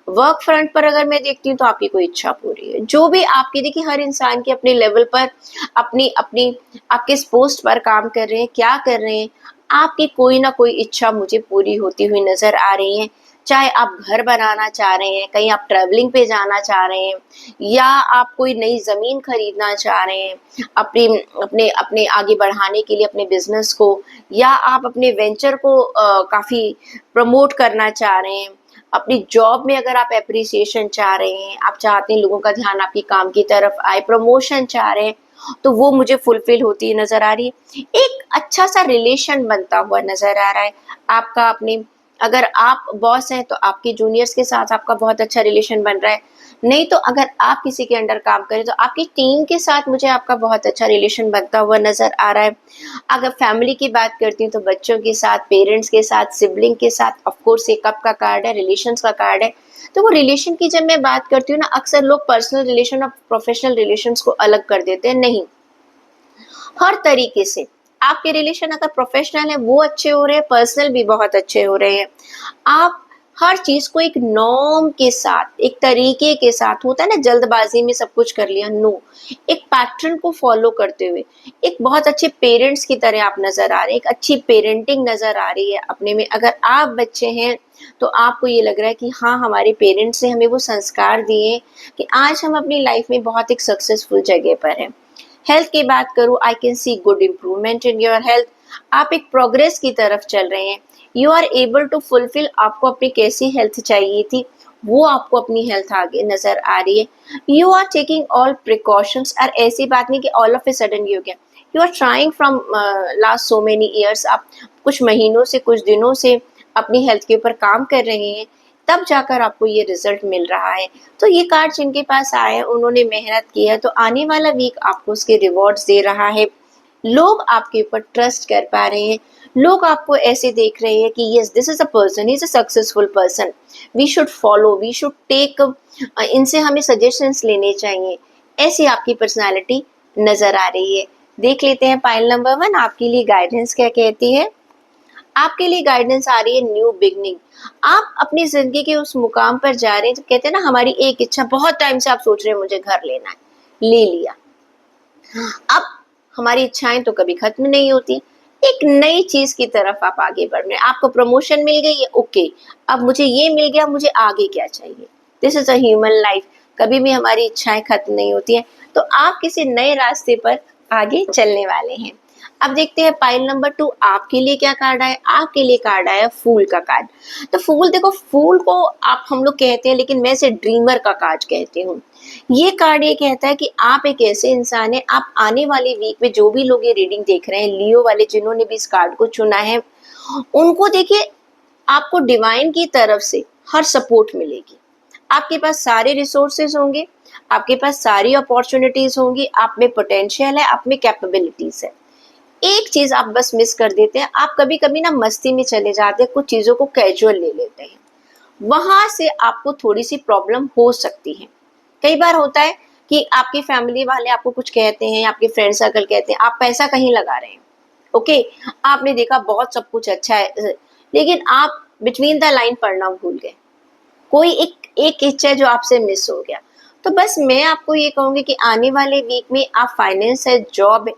वर्क फ्रंट पर अगर मैं देखती हूँ तो आपकी कोई इच्छा पूरी है, जो भी आपकी, देखिए हर इंसान के अपने लेवल पर अपनी अपनी आप किस पोस्ट पर काम कर रहे हैं, क्या कर रहे हैं, आपकी कोई ना कोई इच्छा मुझे पूरी होती हुई नजर आ रही है। चाहे आप घर बनाना चाह रहे हैं, कहीं आप ट्रैवलिंग पे जाना चाह रहे हैं, या आप कोई नई जमीन खरीदना चाह रहे हैं अपनी अपने अपने आगे बढ़ाने के लिए अपने बिजनेस को, या आप अपने वेंचर को काफी प्रमोट करना चाह रहे हैं, अपनी जॉब में अगर आप एप्रिसिएशन चाह रहे हैं, आप चाहते हैं लोगों का ध्यान आपके काम की तरफ आए, प्रमोशन चाह रहे हैं, तो वो मुझे फुलफिल होती नजर आ रही है। एक अच्छा सा रिलेशन बनता हुआ नजर आ रहा है आपका अपने, अगर आप बॉस हैं तो आपके जूनियर्स के साथ आपका बहुत अच्छा रिलेशन बन रहा है, नहीं तो अगर आप किसी के अंडर काम करें तो आपकी टीम के साथ मुझे आपका बहुत अच्छा रिलेशन बनता हुआ नजर आ रहा है। अगर फैमिली की बात करती हूँ तो बच्चों के साथ, पेरेंट्स के साथ, सिबलिंग के साथ, ऑफ कोर्स एक कप का कार्ड है, रिलेशंस का कार्ड है। तो वो रिलेशन की जब मैं बात करती हूँ ना, अक्सर लोग पर्सनल रिलेशन और प्रोफेशनल रिलेशंस को अलग कर देते हैं, नहीं, हर तरीके से आपके रिलेशन अगर प्रोफेशनल है वो अच्छे हो रहे हैं, पर्सनल भी बहुत अच्छे हो रहे हैं। आप हर चीज को एक नॉर्म के साथ, एक तरीके के साथ, होता है ना जल्दबाजी में सब कुछ कर लिया, नो, एक पैटर्न को फॉलो करते हुए एक बहुत अच्छे पेरेंट्स की तरह आप नजर आ रहे हैं, एक अच्छी पेरेंटिंग नजर आ रही है अपने में। अगर आप बच्चे हैं तो आपको ये लग रहा है कि हाँ, हमारे पेरेंट्स ने हमें वो संस्कार दिए कि आज हम अपनी लाइफ में बहुत एक सक्सेसफुल जगह पर हैं। हेल्थ की बात करूँ, I can see good improvement in your health. आप एक प्रोग्रेस की तरफ चल रहे हैं, you are able to fulfil, आपको अपनी कैसी हेल्थ चाहिए थी वो आपको अपनी हेल्थ आगे नजर आ रही है। You are taking all precautions, और ऐसी बात नहीं कि ऑल ऑफ ए सडन ये हो गया, you are trying from last so many years, आप कुछ महीनों से, कुछ दिनों से अपनी हेल्थ के ऊपर काम कर रहे हैं, तब जाकर आपको ये रिजल्ट मिल रहा है। तो ये कार्ड जिनके पास आए हैं उन्होंने मेहनत की है, तो आने वाला वीक आपको उसके रिवॉर्ड्स दे रहा है। लोग आपके ऊपर ट्रस्ट कर पा रहे हैं, लोग आपको ऐसे देख रहे हैं कि yes this is a person, he is a successful person, we should follow, we should take, इनसे हमें सजेशंस लेने चाहिए, ऐसी आपकी पर्सनालिटी नजर आ रही है। देख लेते हैं पाइल नंबर 1 आपके लिए गाइडेंस क्या कहती है। आपके लिए गाइडेंस आ रही है न्यू बिगनिंग। आप अपनी जिंदगी के उस मुकाम पर जा रहे हैं, जब कहते हैं ना हमारी एक इच्छा, बहुत टाइम से आप सोच रहे हैं मुझे घर लेना है, ले लिया, अब हमारी इच्छाएं तो कभी खत्म नहीं होती, एक नई चीज की तरफ आप आगे बढ़ रहे हैं, आपको प्रमोशन मिल गई है, ओके, अब मुझे ये मिल गया, मुझे आगे क्या चाहिए। This is a human life, कभी भी हमारी इच्छाएं खत्म नहीं होती हैं, तो आप किसी नए रास्ते पर आगे चलने वाले हैं। अब देखते हैं पाइल नंबर 2 आपके लिए क्या कार्ड आया। आपके लिए कार्ड आया फूल का कार्ड। तो फूल, देखो फूल को आप हम लोग कहते हैं, लेकिन मैं इसे ड्रीमर का कार्ड कहती हूँ। ये कार्ड ये कहता है कि आप एक ऐसे इंसान हैं, आप आने वाले वीक में जो भी लोग ये रीडिंग देख रहे हैं, लियो वाले जिन्होंने भी इस कार्ड को चुना है, उनको देखिए आपको डिवाइन की तरफ से हर सपोर्ट मिलेगी। आपके पास सारे रिसोर्सेज होंगे, आपके पास सारी अपॉर्चुनिटीज होंगी, आप में पोटेंशियल है, आप में कैपेबिलिटीज है। एक चीज आप बस मिस कर देते हैं, आप कभी कभी ना मस्ती में चले जाते हैं, कुछ चीजों को कैजुअल ले लेते हैं, वहां से आपको थोड़ी सी प्रॉब्लम हो सकती है। कई बार होता है कि आपकी फैमिली वाले आपको कुछ कहते हैं, आपके फ्रेंड सर्कल कहते हैं आप पैसा कहीं लगा रहे हैं, ओके, आपने देखा बहुत सब कुछ अच्छा है, लेकिन आप बिटवीन द लाइन पढ़ना भूल गए, कोई एक एक इच्छा है जो आपसे मिस हो गया। तो बस मैं आपको ये कहूंगी कि आने वाले वीक में आप फाइनेंस है, जॉब है,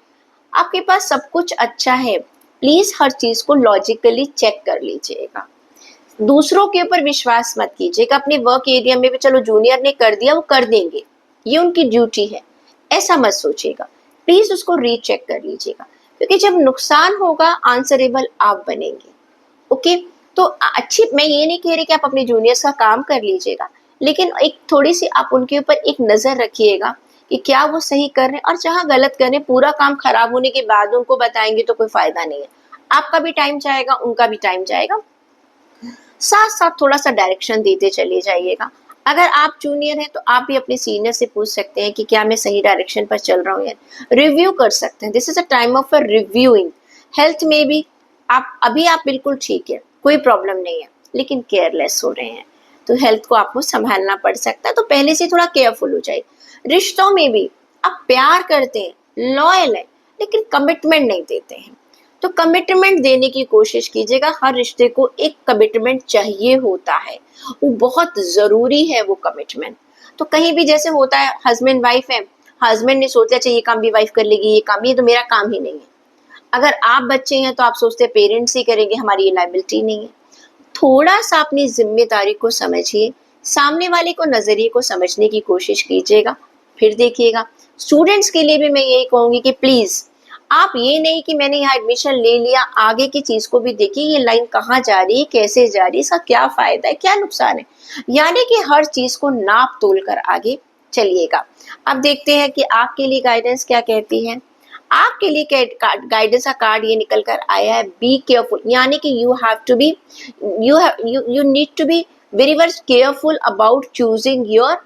आपके पास सब कुछ अच्छा है, प्लीज हर चीज को लॉजिकली चेक कर लीजिएगा। दूसरों के ऊपर विश्वास मत कीजिएगा। अपने वर्क एरिया में भी चलो जूनियर ने कर दिया, वो कर देंगे, ये उनकी ड्यूटी है, ऐसा मत सोचिएगा। प्लीज उसको रीचेक कर लीजिएगा, क्योंकि जब नुकसान होगा आंसरेबल आप बनेंगे। ओके, तो अच्छी, मैं ये नहीं कह रही कि आप अपने जूनियर्स का काम कर लीजिएगा, लेकिन एक थोड़ी सी आप उनके ऊपर एक नजर रखिएगा कि क्या वो सही कर रहे हैं, और जहां गलत कर रहे हैं पूरा काम खराब होने के बाद उनको बताएंगे तो कोई फायदा नहीं है। आपका भी टाइम जाएगा, उनका भी टाइम जाएगा। साथ साथ थोड़ा सा डायरेक्शन देते चले जाइएगा। अगर आप जूनियर हैं तो आप भी अपने सीनियर से पूछ सकते हैं कि क्या मैं सही डायरेक्शन पर चल रहा हूँ, या रिव्यू कर सकते हैं। This is a time of a reviewing. Health में भी आप बिल्कुल ठीक है, कोई प्रॉब्लम नहीं है, लेकिन केयरलेस हो रहे हैं, तो हेल्थ को आपको संभालना पड़ सकता है, तो पहले से थोड़ा केयरफुल हो जाए। रिश्तों में भी आप प्यार करते हैं, लॉयल है, लेकिन कमिटमेंट नहीं देते हैं, तो कमिटमेंट देने की कोशिश कीजिएगा। हर रिश्ते को एक कमिटमेंट चाहिए होता है, वो बहुत जरूरी है वो कमिटमेंट। तो कहीं भी जैसे होता है हस्बैंड वाइफ है, हस्बैंड ने सोचा अच्छा ये काम भी वाइफ कर लेगी, ये काम, ये तो मेरा काम ही नहीं है। अगर आप बच्चे हैं तो आप सोचते हैं पेरेंट्स ही करेंगे, हमारी ये लायबिलिटी नहीं है। थोड़ा सा अपनी जिम्मेदारी को समझिए, सामने वाले को नजरिए को समझने की कोशिश कीजिएगा, फिर देखिएगा। स्टूडेंट्स के लिए भी मैं यही कहूंगी कि प्लीज आप ये नहीं कि मैंने यहाँ एडमिशन ले लिया, आगे की चीज को भी देखिए, ये लाइन कहाँ जा रही है, कैसे जा रही है, इसका क्या फायदा है, क्या नुकसान है, यानी कि हर चीज को नाप तोल कर आगे चलिएगा। अब देखते हैं कि आपके लिए गाइडेंस क्या कहती है। आपके लिए गाइडेंस का कार्ड ये निकल कर आया है बी केयरफुल, यानी कि you have to be, you need to be very much careful about choosing your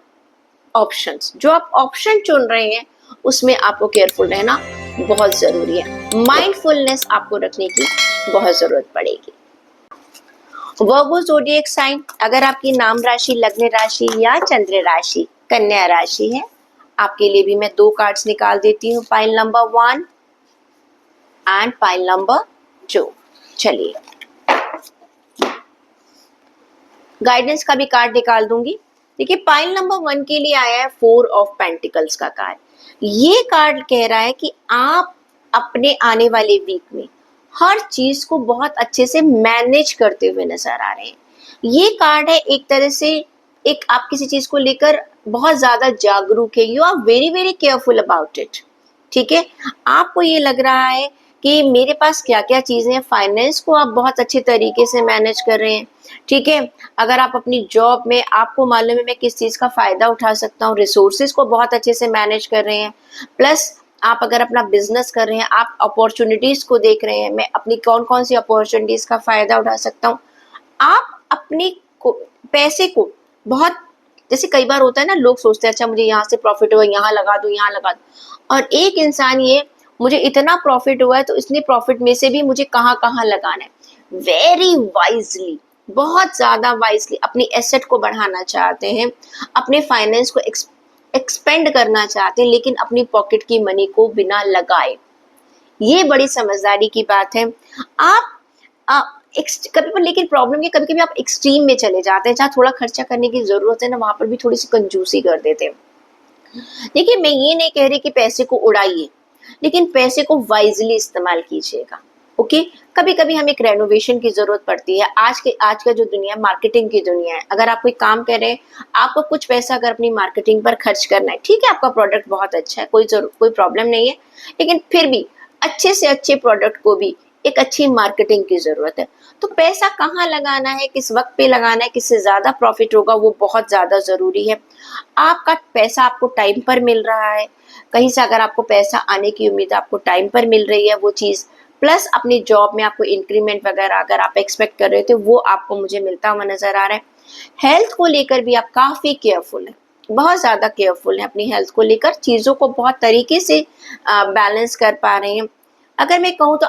options. जो आप ऑप्शन चुन रहे हैं उसमें आपको केयरफुल रहना बहुत जरूरी है, माइंडफुलनेस आपको रखने की बहुत जरूरत पड़ेगी। वर्गो ज़ोडिएक साइन, अगर आपकी नाम राशि, लग्न राशि या चंद्र राशि कन्या राशि है, आपके लिए भी मैं 2 कार्ड्स निकाल देती हूँ, pile number 1 and pile number 2। चलिए गाइडेंस का भी कार्ड निकाल दूंगी। देखिए पाइल नंबर 1 के लिए आया है 4 ऑफ पेंटिकल्स का कार्ड। ये कार्ड कह रहा है कि आप अपने आने वाले वीक में हर चीज को बहुत अच्छे से मैनेज करते हुए नजर आ रहे हैं। ये कार्ड है एक तरह से, एक आप किसी चीज को लेकर बहुत ज्यादा जागरूक है, you are very very careful about it. ठीक है, आपको ये लग रहा है कि मेरे पास क्या क्या चीजें हैं, फाइनेंस को आप बहुत अच्छे तरीके से मैनेज कर रहे हैं। ठीक है, अगर आप अपनी जॉब में आपको मालूम है मैं किस चीज का फायदा उठा सकता हूँ, रिसोर्सेज को बहुत अच्छे से मैनेज कर रहे हैं। प्लस आप अगर अपना बिजनेस कर रहे हैं, आप अपॉर्चुनिटीज को देख रहे हैं, मैं अपनी कौन कौन सी अपॉर्चुनिटीज का फायदा उठा सकता हूँ। आप अपने को, पैसे को बहुत, जैसे कई बार होता है ना, लोग सोचते हैं अच्छा मुझे यहाँ से प्रॉफिट हुआ, यहाँ लगा दूं, यहाँ लगा दूं, और एक इंसान ये मुझे इतना प्रॉफिट हुआ है तो इतने प्रॉफिट में से भी मुझे कहाँ कहाँ लगाना है। वेरी वाइजली, बहुत ज्यादा वाइजली अपनी एसेट को बढ़ाना चाहते हैं, अपने फाइनेंस को एक्सपेंड करना चाहते हैं, लेकिन अपनी पॉकेट की मनी को बिना लगाए। ये बड़ी समझदारी की बात है। आप कभी, लेकिन प्रॉब्लम ये कभी कभी आप एक्सट्रीम में चले जाते हैं, जहाँ थोड़ा खर्चा करने की जरूरत है ना, वहां पर भी थोड़ी सी कंजूसी कर देते हैं। देखिए, मैं ये नहीं कह रही कि पैसे को उड़ाइए, लेकिन पैसे को वाइजली इस्तेमाल कीजिएगा। ओके, कभी कभी हमें एक रेनोवेशन की जरूरत पड़ती है। आज का जो दुनिया है, मार्केटिंग की दुनिया है। अगर आप कोई काम कर रहे हैं, आपको कुछ पैसा अगर अपनी मार्केटिंग पर खर्च करना है, ठीक है, आपका प्रोडक्ट बहुत अच्छा है, कोई प्रॉब्लम नहीं है, लेकिन फिर भी अच्छे से अच्छे प्रोडक्ट को भी एक अच्छी मार्केटिंग की जरूरत है। तो पैसा कहाँ लगाना है, किस वक्त पे लगाना है, किससे ज्यादा प्रॉफिट होगा, वो बहुत ज्यादा जरूरी है। आपका पैसा आपको टाइम पर मिल रहा है, कहीं से अगर आपको पैसा आने की उम्मीद आपको टाइम पर मिल रही है वो चीज, प्लस अपनी जॉब में आपको इंक्रीमेंट वगैरह अगर आप एक्सपेक्ट कर रहे थे वो आपको मुझे मिलता हुआ नजर आ रहा है। हेल्थ को लेकर भी आप काफी केयरफुल है, बहुत ज्यादा केयरफुल है अपनी हेल्थ को लेकर, चीजों को बहुत तरीके से बैलेंस कर पा रहे हैं। अगर मैं कहूँ तो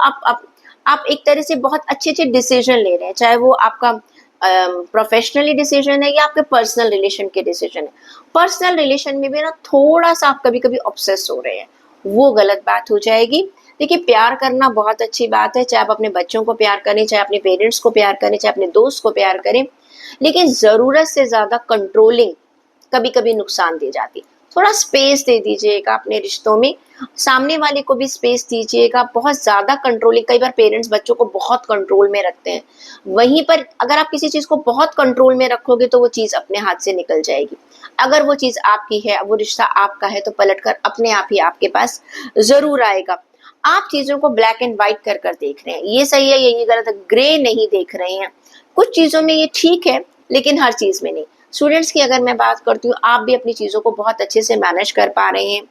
आप एक तरह से बहुत अच्छे अच्छे डिसीजन ले रहे हैं, चाहे वो आपका प्रोफेशनली डिसीजन है या आपके पर्सनल रिलेशन के डिसीजन है। पर्सनल रिलेशन में भी ना थोड़ा सा आप कभी कभी ऑब्सेस हो रहे हैं, वो गलत बात हो जाएगी। देखिए, प्यार करना बहुत अच्छी बात है, चाहे आप अपने बच्चों को प्यार करें, चाहे अपने पेरेंट्स को प्यार करें, चाहे अपने दोस्त को प्यार करें, लेकिन जरूरत से ज्यादा कंट्रोलिंग कभी कभी नुकसान दे जाती। थोड़ा स्पेस दे दीजिएगा अपने रिश्तों में, सामने वाले को भी स्पेस दीजिएगा। बहुत ज्यादा कंट्रोलिंग, कई बार पेरेंट्स बच्चों को बहुत कंट्रोल में रखते हैं, वहीं पर अगर आप किसी चीज को बहुत कंट्रोल में रखोगे तो वो चीज अपने हाथ से निकल जाएगी। अगर वो चीज आपकी है, वो रिश्ता आपका है, तो पलटकर अपने आप ही आपके पास जरूर आएगा। आप चीजों को ब्लैक एंड व्हाइट कर देख रहे हैं, ये सही है, ये गलत है, ग्रे नहीं देख रहे हैं। कुछ चीजों में ये ठीक है, लेकिन हर चीज में नहीं। स्टूडेंट्स की अगर मैं बात करती हूँ, आप भी अपनी चीजों को बहुत अच्छे से मैनेज कर पा रहे हैं।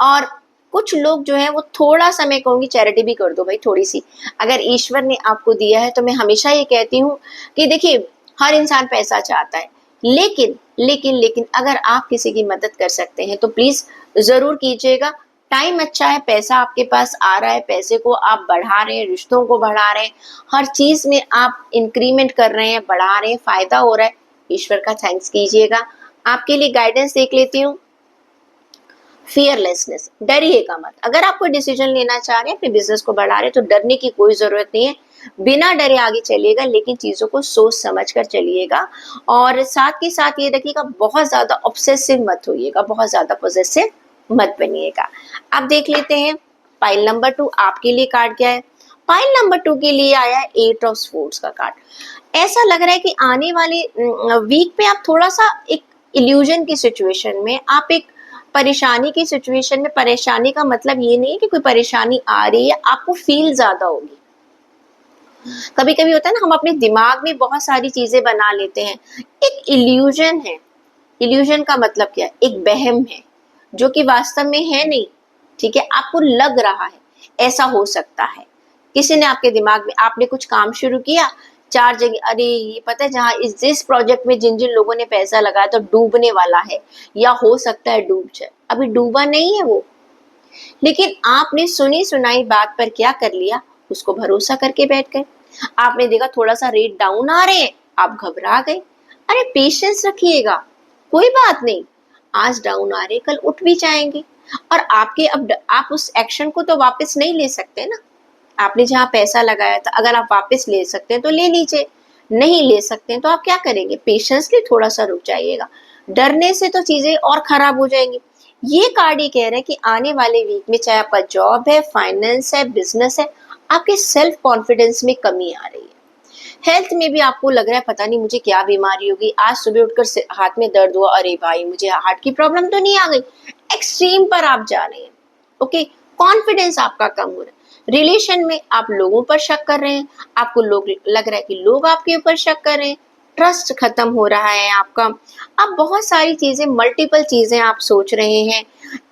और कुछ लोग जो है वो थोड़ा सा, मैं कहूंगी चैरिटी भी कर दो भाई थोड़ी सी, अगर ईश्वर ने आपको दिया है। तो मैं हमेशा ये कहती हूँ कि देखिए, हर इंसान पैसा चाहता है, लेकिन लेकिन लेकिन अगर आप किसी की मदद कर सकते हैं तो प्लीज जरूर कीजिएगा। टाइम अच्छा है, पैसा आपके पास आ रहा है, पैसे को आप बढ़ा रहे हैं, रिश्तों को बढ़ा रहे हैं, हर चीज में आप इंक्रीमेंट कर रहे हैं, बढ़ा रहे हैं, फायदा हो रहा है, ईश्वर का थैंक्स कीजिएगा। आपके लिए गाइडेंस देख लेती हूँ। फियरलेसनेस, डरिएगा मत। अगर आप कोई डिसीजन लेना चाह रहे हैं, अपने बिजनेस को बढ़ा रहे हैं, तो डरने की कोई जरूरत नहीं है। बिना डरे आगे चलिएगा, लेकिन चीजों को सोच समझ कर चलिएगा। और साथ के साथ ये रखिएगा, बहुत ज्यादा ऑब्सेसिव मत होइएगा, बहुत ज्यादा पॉजेसिव मत बनिएगा। आप देख लेते हैं पाइल नंबर 2 आपके लिए कार्ड क्या है। पाइल नंबर 2 के लिए आया है 8 ऑफ स्वॉर्ड्स का कार्ड। ऐसा लग रहा है कि आने वाले वीक पे आप थोड़ा सा एक इल्यूजन की सिचुएशन में, आप एक परेशानी की सिचुएशन में, परेशानी का मतलब ये नहीं है कि कोई परेशानी आ रही है, आपको फील ज्यादा होगी। कभी कभी होता है ना, हम अपने दिमाग में बहुत सारी चीजें बना लेते हैं, एक इल्यूजन है। इल्यूजन का मतलब क्या है, एक बहम है जो कि वास्तव में है नहीं, ठीक है, आपको लग रहा है ऐसा हो सकता है। किसी ने आपके दिमाग में, आपने कुछ काम शुरू किया, 4 जगह, अरे ये पता है जहाँ जिस प्रोजेक्ट में जिन जिन लोगों ने पैसा लगाया तो डूबने वाला है, या हो सकता है डूब जाए, अभी डूबा नहीं है वो, लेकिन आपने सुनी सुनाई बात पर क्या कर लिया, उसको भरोसा करके बैठ गए। आपने देखा थोड़ा सा रेट डाउन आ रहे हैं, आप घबरा गए। अरे पेशेंस रखिएगा, कोई बात नहीं, आज डाउन आ रहे कल उठ भी जाएंगे। और आपके अब आप उस एक्शन को तो वापस नहीं ले सकते ना, आपने जहाँ पैसा लगाया था, अगर आप वापस ले सकते हैं तो ले लीजिए, नहीं ले सकते हैं तो आप क्या करेंगे, पेशेंसली थोड़ा सा रुक जाइएगा। डरने से तो चीजें और खराब हो जाएंगी। ये कार्ड ही कह रहे हैं कि आने वाले वीक में, चाहे आपका जॉब है, फाइनेंस है, बिजनेस है, आपके सेल्फ कॉन्फिडेंस में कमी आ रही है। हेल्थ में भी आपको लग रहा है पता नहीं मुझे क्या बीमारी होगी, आज सुबह उठकर हाथ में दर्द हुआ, अरे भाई मुझे हार्ट की प्रॉब्लम तो नहीं आ गई। एक्सट्रीम पर आप जा रहे हैं, ओके, कॉन्फिडेंस आपका कम हो रहा है। रिलेशन में आप लोगों पर शक कर रहे हैं, आपको लोग लग रहा है कि लोग आपके ऊपर शक कर रहे हैं, ट्रस्ट खत्म हो रहा है आपका। आप बहुत सारी चीजें, मल्टीपल चीजें आप सोच रहे हैं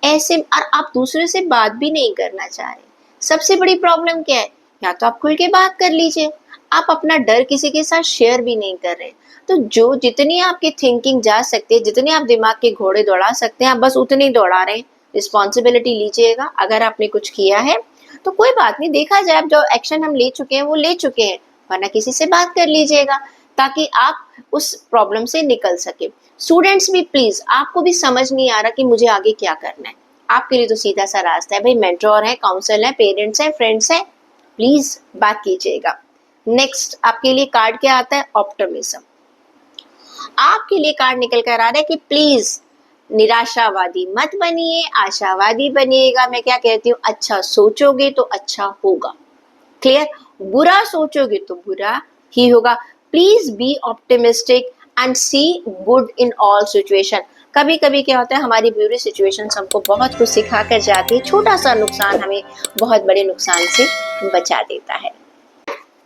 ऐसे, और आप दूसरे से बात भी नहीं करना चाह रहे। सबसे बड़ी प्रॉब्लम क्या है, या तो आप खुल के बात कर लीजिए, आप अपना डर किसी के साथ शेयर भी नहीं कर रहे। तो जो जितनी आपकी थिंकिंग जा सकती है, जितने आप दिमाग के घोड़े दौड़ा सकते हैं, आप बस उतने ही दौड़ा रहे हैं। रिस्पॉन्सिबिलिटी लीजिएगा, अगर आपने कुछ किया है तो कोई बात नहीं, देखा जाए, अब जो एक्शन हम ले चुके हैं वो ले चुके हैं, वरना किसी से बात कर लीजिएगा ताकि आप उस प्रॉब्लम से निकल सके। स्टूडेंट्स भी प्लीज, आपको भी समझ नहीं आ रहा कि मुझे आगे क्या करना है, आपके लिए तो सीधा सा रास्ता है भाई, मेंटोर है, काउंसलर है, पेरेंट्स है, फ्रेंड्स है, प्लीज बात कीजिएगा। नेक्स्ट आपके लिए कार्ड क्या आता है, ऑप्टिमिज्म। आपके लिए कार्ड निकल कर आ रहा है कि प्लीज निराशावादी मत बनिए, आशावादी बनिएगा। मैं क्या कहती हूँ, अच्छा सोचोगे तो अच्छा होगा, क्लियर, बुरा सोचोगे तो बुरा ही होगा। Please be optimistic and see good in all situation. कभी कभी क्या होता है, हमारी बुरी सिचुएशन हमको बहुत कुछ सिखा कर जाती है, छोटा सा नुकसान हमें बहुत बड़े नुकसान से बचा देता है।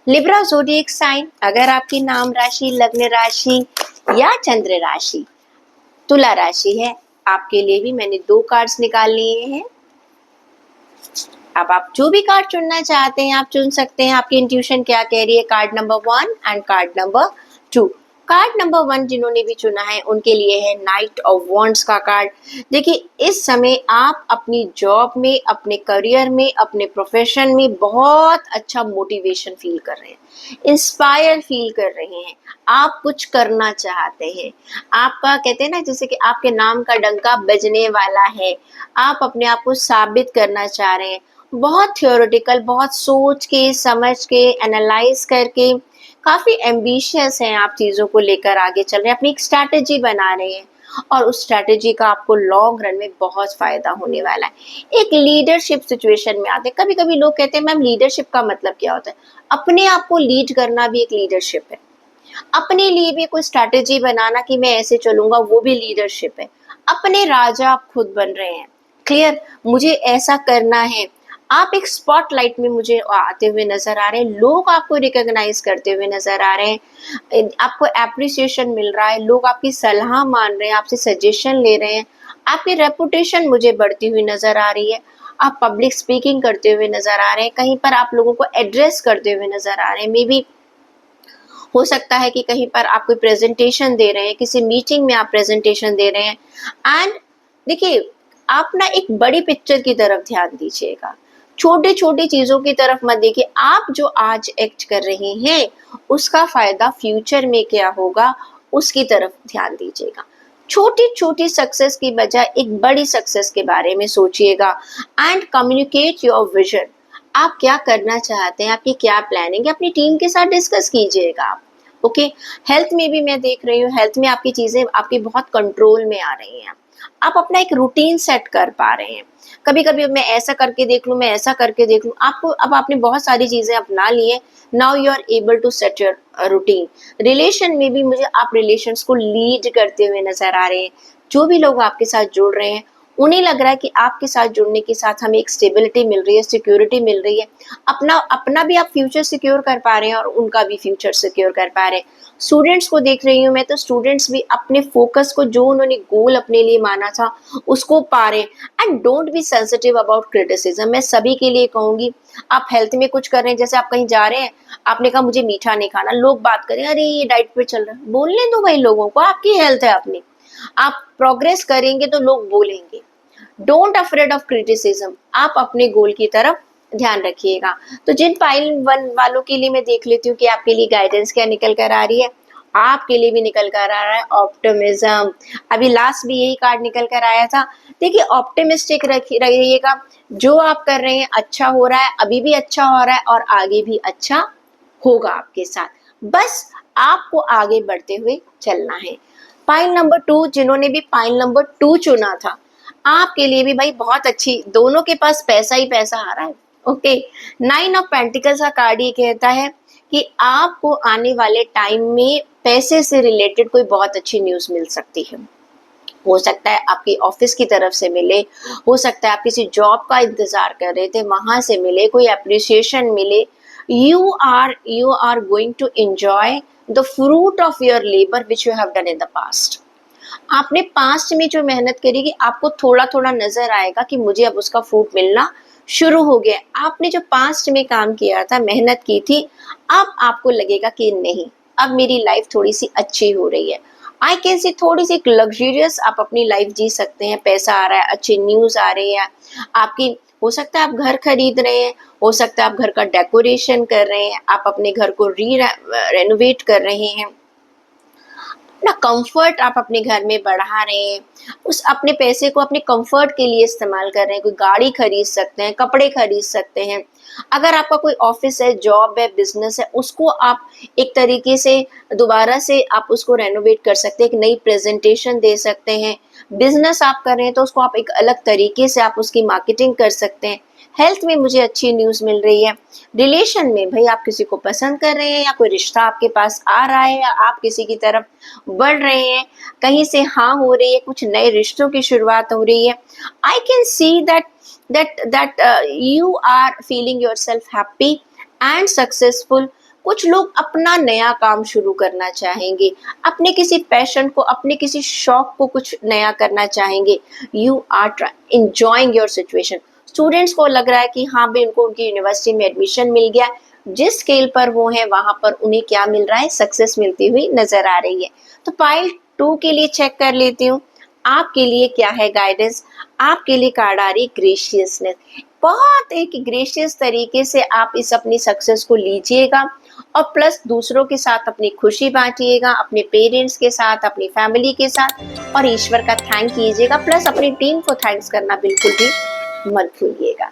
लिब्रा ज़ोडिएक साइन, अगर आपकी नाम राशि, लग्न राशि या चंद्र राशि तुला राशि है, आपके लिए भी मैंने 2 कार्ड्स निकाल लिए हैं। अब आप जो भी कार्ड चुनना चाहते हैं आप चुन सकते हैं, आपकी इंट्यूशन क्या कह रही है। Card number 1 and card number 2। Card number 1 जिन्होंने भी चुना है उनके लिए है नाइट ऑफ वॉन्ड्स का कार्ड। देखिए, इस समय आप अपनी जॉब में, अपने करियर में, अपने प्रोफेशन में बहुत अच्छा मोटिवेशन फील कर रहे हैं, इंस्पायर फील कर रहे हैं, आप कुछ करना चाहते हैं, आपका कहते हैं ना जैसे कि आपके नाम का डंका बजने वाला है, आप अपने आप को साबित करना चाह रहे हैं। बहुत थियोरेटिकल, बहुत सोच के, समझ के, एनालाइज करके, काफी एम्बिशियस हैं आप, चीजों को लेकर आगे चल रहे हैं, अपनी एक स्ट्रैटेजी बना रहे हैं और उस स्ट्रैटेजी का आपको लॉन्ग रन में बहुत फायदा होने वाला है। एक लीडरशिप सिचुएशन में आते हैं। कभी कभी लोग कहते हैं मैम लीडरशिप का मतलब क्या होता है, अपने आप को लीड करना भी एक लीडरशिप है, अपने लिए भी कोई स्ट्रैटेजी बनाना कि मैं ऐसे चलूंगा, वो भी लीडरशिप है। अपने राजा आप खुद बन रहे हैं, क्लियर, मुझे ऐसा करना है। आप एक स्पॉटलाइट में मुझे आते हुए नजर आ रहे हैं, लोग आपको रिकॉग्नाइज करते हुए नजर आ रहे हैं, आपको एप्रिसिएशन मिल रहा है, लोग आपकी सलाह मान रहे हैं, आपसे सजेशन ले रहे हैं, आपकी रेपुटेशन मुझे बढ़ती हुई नजर आ रही है, आप पब्लिक स्पीकिंग करते हुए नजर आ रहे हैं, कहीं पर आप लोगों को एड्रेस करते हुए नजर आ रहे हैं, मे बी हो सकता है कि कहीं पर आप कोई प्रेजेंटेशन दे रहे हैं, किसी मीटिंग में आप प्रेजेंटेशन दे रहे हैं। एंड देखिए, आप ना एक बड़ी पिक्चर की तरफ ध्यान दीजिएगा, छोटी छोटी चीजों की तरफ मत देखिए। आप जो आज एक्ट कर रहे हैं उसका फायदा फ्यूचर में क्या होगा उसकी तरफ ध्यान दीजिएगा। छोटी छोटी सक्सेस की बजाय एक बड़ी सक्सेस के बारे में सोचिएगा एंड कम्युनिकेट योर विजन। आप क्या करना चाहते हैं, आपकी क्या प्लानिंग है, अपनी टीम के साथ डिस्कस कीजिएगा आप। ओके, हेल्थ में भी मैं देख रही हूँ, हेल्थ में आपकी चीजें आपकी बहुत कंट्रोल में आ रही हैं, आप अपना एक रूटीन सेट कर पा रहे हैं। कभी कभी मैं ऐसा करके देख लूँ, मैं ऐसा करके देख लूँ, आपको अब आपने बहुत सारी चीजें अपना ली है। Now you are able to set your routine. Relation में भी मुझे आप रिलेशंस को लीड करते हुए नजर आ रहे हैं। जो भी लोग आपके साथ जुड़ रहे हैं उन्हें लग रहा है कि आपके साथ जुड़ने के साथ हमें एक स्टेबिलिटी मिल रही है, सिक्योरिटी मिल रही है, अपना अपना भी आप फ्यूचर सिक्योर कर पा रहे हैं और उनका भी फ्यूचर सिक्योर कर पा रहे हैं। स्टूडेंट्स को देख रही हूँ मैं, तो स्टूडेंट्स भी अपने फोकस को, जो उन्होंने गोल अपने लिए माना था उसको पा रहे हैं। And don't be sensitive about criticism. मैं सभी के लिए कहूंगी, आप हेल्थ में कुछ कर रहे हैं, जैसे आप कहीं जा रहे हैं, आपने कहा मुझे मीठा नहीं खाना, लोग बात करें अरे ये डाइट पे चल रहा है, बोलने दो भाई लोगों को, आपकी हेल्थ है अपनी, आप प्रोग्रेस करेंगे तो लोग बोलेंगे। डोंट अफ्रेड ऑफ क्रिटिसिज्म, आप अपने गोल की तरफ ध्यान रखिएगा। तो जिन पाइल 1 वालों के लिए मैं देख लेती हूँ कि आपके लिए गाइडेंस क्या निकल कर आ रही है। आपके लिए भी निकल कर आ रहा है ऑप्टिमिज्म। अभी लास्ट भी यही कार्ड निकल कर आया था। देखिए, ऑप्टिमिस्टिक रहिएगा, जो आप कर रहे हैं अच्छा हो रहा है, अभी भी अच्छा हो रहा है और आगे भी अच्छा होगा आपके साथ, बस आपको आगे बढ़ते हुए चलना है। पाइल नंबर 2, जिन्होंने भी पाइल नंबर 2 चुना था, आपके लिए भी भाई बहुत अच्छी, दोनों के पास पैसा ही पैसा आ रहा है। ओके, 9 ऑफ पेंटिकल्स का कार्ड ये कहता है कि आपको आने वाले टाइम में पैसे से रिलेटेड कोई बहुत अच्छी न्यूज मिल सकती है। हो सकता है आपकी ऑफिस की तरफ से मिले, हो सकता है आप किसी जॉब का इंतजार कर रहे थे वहां से मिले, कोई अप्रिसिएशन मिले। You are going to enjoy the fruit of your labour which you have done in the past. आपने पास्ट में जो मेहनत करी कि आपको थोड़ा थोड़ा नजर आएगा कि मुझे अब उसका फ्रूट मिलना शुरू हो गया। आपने जो पास्ट में काम किया था, मेहनत की थी, अब आपको लगेगा कि नहीं, अब मेरी लाइफ थोड़ी सी अच्छी हो रही है, आई कैन सी थोड़ी सी लग्जरियस आप अपनी लाइफ जी सकते हैं, पैसा आ रहा है, अच्छी न्यूज़ आ रही है आपकी, हो सकता है आप घर खरीद रहे हैं, हो सकता है आप घर का डेकोरेशन कर रहे हैं, आप अपने घर को रेनोवेट कर रहे हैं, अपना कंफर्ट आप अपने घर में बढ़ा रहे हैं, उस अपने पैसे को अपने कंफर्ट के लिए इस्तेमाल कर रहे हैं, कोई गाड़ी खरीद सकते हैं, कपड़े खरीद सकते हैं। अगर आपका कोई ऑफिस है, जॉब है, बिजनेस है, उसको आप एक तरीके से दोबारा से आप उसको रेनोवेट कर सकते हैं, एक नई प्रेजेंटेशन दे सकते हैं। बिजनेस आप कर रहे हैं तो उसको आप एक अलग तरीके से आप उसकी मार्केटिंग कर सकते हैं। हेल्थ में मुझे अच्छी न्यूज़ मिल रही है। रिलेशन में भाई आप किसी को पसंद कर रहे हैं या कोई रिश्ता आपके पास आ रहा है या आप किसी की तरफ बढ़ रहे हैं, कहीं से हाँ हो रही है, कुछ नए रिश्तों की शुरुआत हो रही है। I can see that you are feeling yourself happy and successful. कुछ लोग अपना नया काम शुरू करना चाहेंगे, अपने किसी पैशन को, अपने किसी शौक को कुछ नया करना चाहेंगे। You are enjoying your situation. Students को लग रहा है कि हाँ भाई उनको उनकी यूनिवर्सिटी में एडमिशन मिल गया, जिस स्केल पर वो है वहां पर उन्हें क्या मिल रहा है, सक्सेस मिलती हुई नजर आ रही है। तो पाइल 2 के लिए चेक कर लेती हूँ आपके लिए क्या है गाइडेंस। आपके लिए कार्ड आ रही ग्रेशियसनेस। बहुत एक ग्रेशियस तरीके से आप इस अपनी सक्सेस को लीजिएगा और प्लस दूसरों के साथ अपनी खुशी बांटिएगा, अपने पेरेंट्स के साथ, अपनी फैमिली के साथ, और ईश्वर का थैंक कीजिएगा, प्लस अपनी टीम को थैंक्स करना बिल्कुल भी मत भूलिएगा।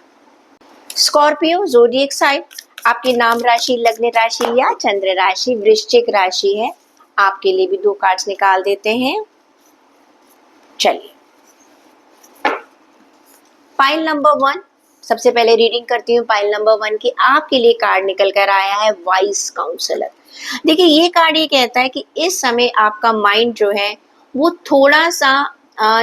स्कॉर्पियो ज़ोडिएक साइन, आपकी नाम राशि, लग्न राशि या चंद्र राशि वृश्चिक राशि है। आपके लिए भी 2 कार्ड्स निकाल देते हैं। चलिए, पाइल नंबर 1, सबसे पहले रीडिंग करती हूँ पाइल नंबर 1 की। आपके लिए कार्ड निकल कर आया है वाइस काउंसलर। देखिए, ये कार्ड ये कहता है कि इस समय आपका माइंड जो है वो थोड़ा सा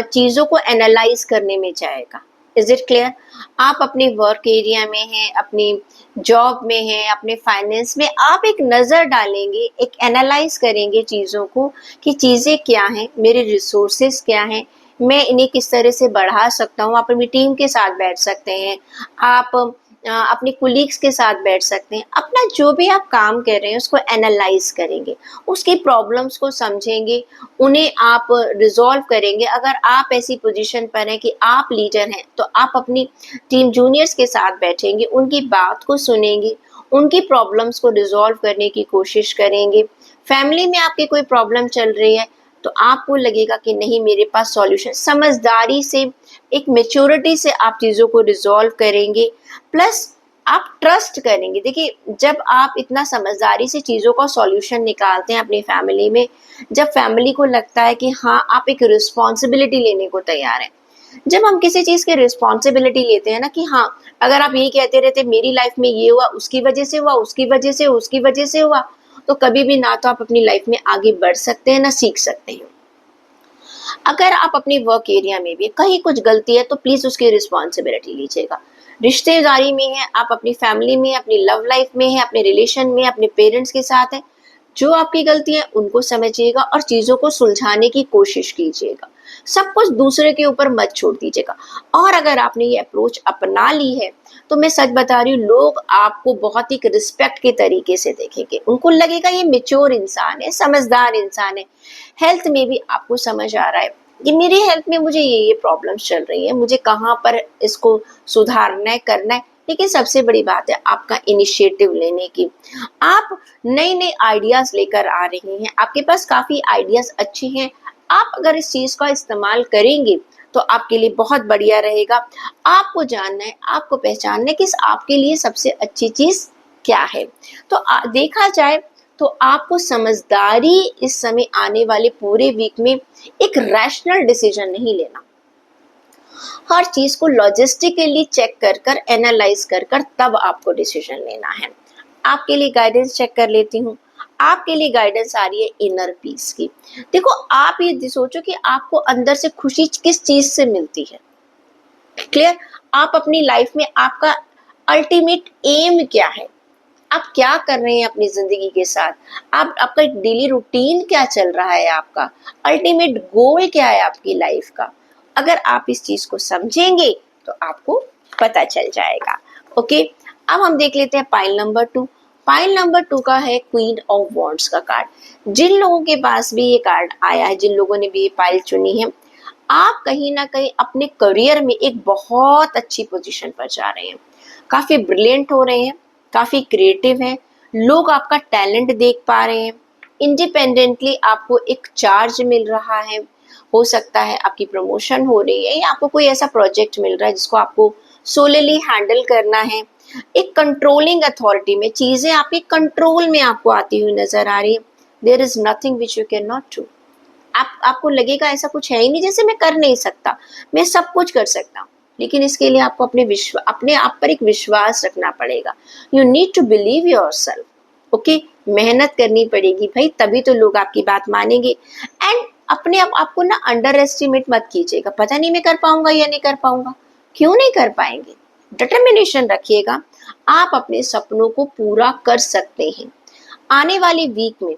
चीज़ों को एनालाइज करने में जाएगा। Is it clear? आप अपने वर्क एरिया में हैं, अपनी जॉब में हैं, अपने फाइनेंस में आप एक नज़र डालेंगे, एक एनालाइज करेंगे चीज़ों को कि चीज़ें क्या हैं, मेरे रिसोर्सेज क्या हैं, मैं इन्हें किस तरह से बढ़ा सकता हूँ। आप अपनी टीम के साथ बैठ सकते हैं, आप अपने कुलीग्स के साथ बैठ सकते हैं, अपना जो भी आप काम कर रहे हैं उसको एनालाइज करेंगे, उसकी प्रॉब्लम्स को समझेंगे, उन्हें आप रिजॉल्व करेंगे। अगर आप ऐसी पोजीशन पर हैं कि आप लीडर हैं तो आप अपनी टीम जूनियर्स के साथ बैठेंगे, उनकी बात को सुनेंगे, उनकी प्रॉब्लम्स को रिजॉल्व करने की कोशिश करेंगे। फैमिली में आपकी कोई प्रॉब्लम चल रही है तो आपको लगेगा कि नहीं, मेरे पास सॉल्यूशन, समझदारी से, एक मैच्योरिटी से आप चीज़ों को रिजॉल्व करेंगे, प्लस आप ट्रस्ट करेंगे। देखिए, जब आप इतना समझदारी से चीज़ों का सॉल्यूशन निकालते हैं अपनी फैमिली में, जब फैमिली को लगता है कि हाँ आप एक रिस्पॉन्सिबिलिटी लेने को तैयार हैं, जब हम किसी चीज़ की रिस्पॉन्सिबिलिटी लेते हैं ना कि हाँ, अगर आप यही कहते रहते मेरी लाइफ में ये हुआ, उसकी वजह से हुआ, उसकी वजह से, उसकी वजह से हुआ, तो कभी भी ना तो आप अपनी लाइफ में आगे बढ़ सकते हैं ना सीख सकते हैं। अगर आप अपने वर्क एरिया में भी कहीं कुछ गलती है तो प्लीज उसकी रिस्पॉन्सिबिलिटी लीजिएगा। रिश्तेदारी में है, आप अपनी फैमिली में, अपनी लव लाइफ में है, अपने रिलेशन में, अपने पेरेंट्स के साथ है, जो आपकी गलती है उनको समझिएगा और चीजों को सुलझाने की कोशिश कीजिएगा। सब कुछ दूसरे के ऊपर मत छोड़ दीजिएगा। और अगर आपने ये अप्रोच अपना ली है तो मैं सच बता रही हूँ, लोग आपको बहुत ही रिस्पेक्ट के तरीके से देखेंगे, उनको लगेगा ये मेच्योर इंसान है, समझदार इंसान है। हेल्थ में भी आपको समझ आ रहा है कि मेरी हेल्थ में मुझे ये प्रॉब्लम्स चल रही है, मुझे कहाँ पर इसको सुधारना है, करना है। लेकिन सबसे बड़ी बात है आपका इनिशिएटिव लेने की। आप नए नए आइडियाज लेकर आ रहे हैं, आपके पास काफी आइडियाज अच्छे हैं। आप अगर इस चीज का इस्तेमाल करेंगे तो आपके लिए बहुत बढ़िया रहेगा। आपको जानना है, आपको पहचानना है कि आपके लिए सबसे अच्छी चीज क्या है। तो देखा जाए तो आपको समझदारी इस समय आने वाले पूरे वीक में एक रैशनल डिसीजन नहीं लेना, हर चीज को लॉजिस्टिकली चेक कर कर, एनालाइज कर कर तब आपको डिसीजन लेना है। आपके लिए गाइडेंस चेक कर लेती हूँ। आपके लिए गाइडेंस आ रही है इनर पीस की। देखो, आप ये सोचो कि आपको अंदर से खुशी किस चीज से मिलती है। क्लियर? आप अपनी लाइफ में आपका अल्टीमेट एम क्या है, आप क्या कर रहे हैं अपनी जिंदगी के साथ, आप आपका एक डेली रूटीन क्या चल रहा है, आपका अल्टीमेट गोल क्या है आपकी लाइफ का। अगर आप इस चीज को समझेंगे तो आपको पता चल जाएगा। ओके, अब हम देख लेते हैं पाइल नंबर 2। पाइल नंबर 2 का है क्वीन ऑफ वॉन्ड्स का कार्ड। जिन लोगों के पास भी ये कार्ड आया है, जिन लोगों ने भी ये पाइल चुनी है, आप कहीं ना कहीं अपने करियर में एक बहुत अच्छी पोजीशन पर जा रहे हैं, काफी ब्रिलियंट हो रहे हैं, काफी क्रिएटिव हैं, लोग आपका टैलेंट देख पा रहे हैं, इंडिपेंडेंटली आपको एक चार्ज मिल रहा है, हो सकता है आपकी प्रमोशन हो रही है या आपको कोई ऐसा प्रोजेक्ट मिल रहा है जिसको आपको सोलली हैंडल करना है। एक कंट्रोलिंग अथॉरिटी में चीजें आपके कंट्रोल में आपको आती हुई नजर आ रही है। There is nothing which you can not do. आपको लगेगा ऐसा कुछ है ही नहीं जैसे मैं कर नहीं सकता, मैं सब कुछ कर सकता हूँ, लेकिन इसके लिए आपको अपने आप पर एक विश्वास रखना पड़ेगा। You need to believe yourself. Okay, मेहनत करनी पड़ेगी भाई, तभी तो लोग आपकी बात मानेंगे। एंड अपने आपको ना अंडर एस्टिमेट मत कीजिएगा, पता नहीं मैं कर पाऊंगा या नहीं कर पाऊंगा। क्यों नहीं कर पाएंगे? डिटर्मिनेशन रखिएगा, आप अपने सपनों को पूरा कर सकते हैं। आने वाली वीक में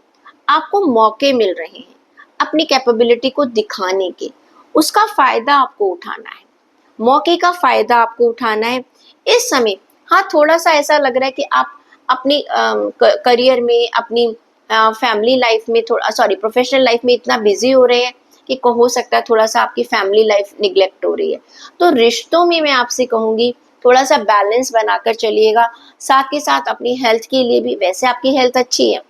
आपको मौके मिल रहे हैं अपनी कैपेबिलिटी को दिखाने के, उसका फायदा आपको उठाना है, मौके का फायदा आपको उठाना है इस समय। हाँ, थोड़ा सा ऐसा लग रहा है कि आप अपनी करियर में, अपनी फैमिली लाइफ में, थोड़ा प्रोफेशनल लाइफ में इतना बिजी हो रहे हैं कि हो सकता है थोड़ा सा आपकी फैमिली लाइफ निग्लेक्ट हो रही है। तो रिश्तों में मैं आपसे कहूंगी थोड़ा सा बैलेंस बनाकर चलिएगा। साथ के साथ अपनी हेल्थ के लिए भी, वैसे आपकी हेल्थ अच्छी है,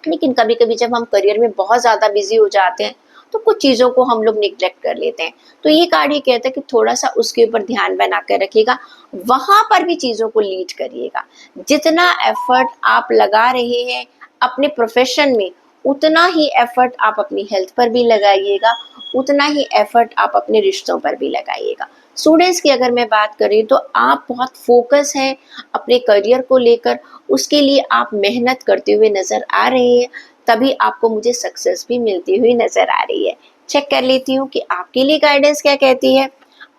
लेकिन कभी कभी जब हम करियर में बहुत ज़्यादा बिजी हो जाते हैं तो कुछ चीज़ों को हम लोग निग्लेक्ट कर लेते हैं। तो ये कार्ड ये कहता है कि थोड़ा सा उसके ऊपर ध्यान बना कर रखिएगा, वहाँ पर भी चीज़ों को लीड करिएगा। जितना एफर्ट आप लगा रहे हैं अपने प्रोफेशन में, उतना ही एफर्ट आप अपनी हेल्थ पर भी लगाइएगा, उतना ही एफर्ट आप अपने रिश्तों पर भी लगाइएगा। स्टूडेंट्स की अगर मैं बात करें तो आप बहुत फोकस हैं अपने करियर को लेकर, उसके लिए आप मेहनत करते हुए नज़र आ रहे हैं, तभी आपको मुझे सक्सेस भी मिलती हुई नज़र आ रही है। चेक कर लेती हूँ कि आपके लिए गाइडेंस क्या कहती है।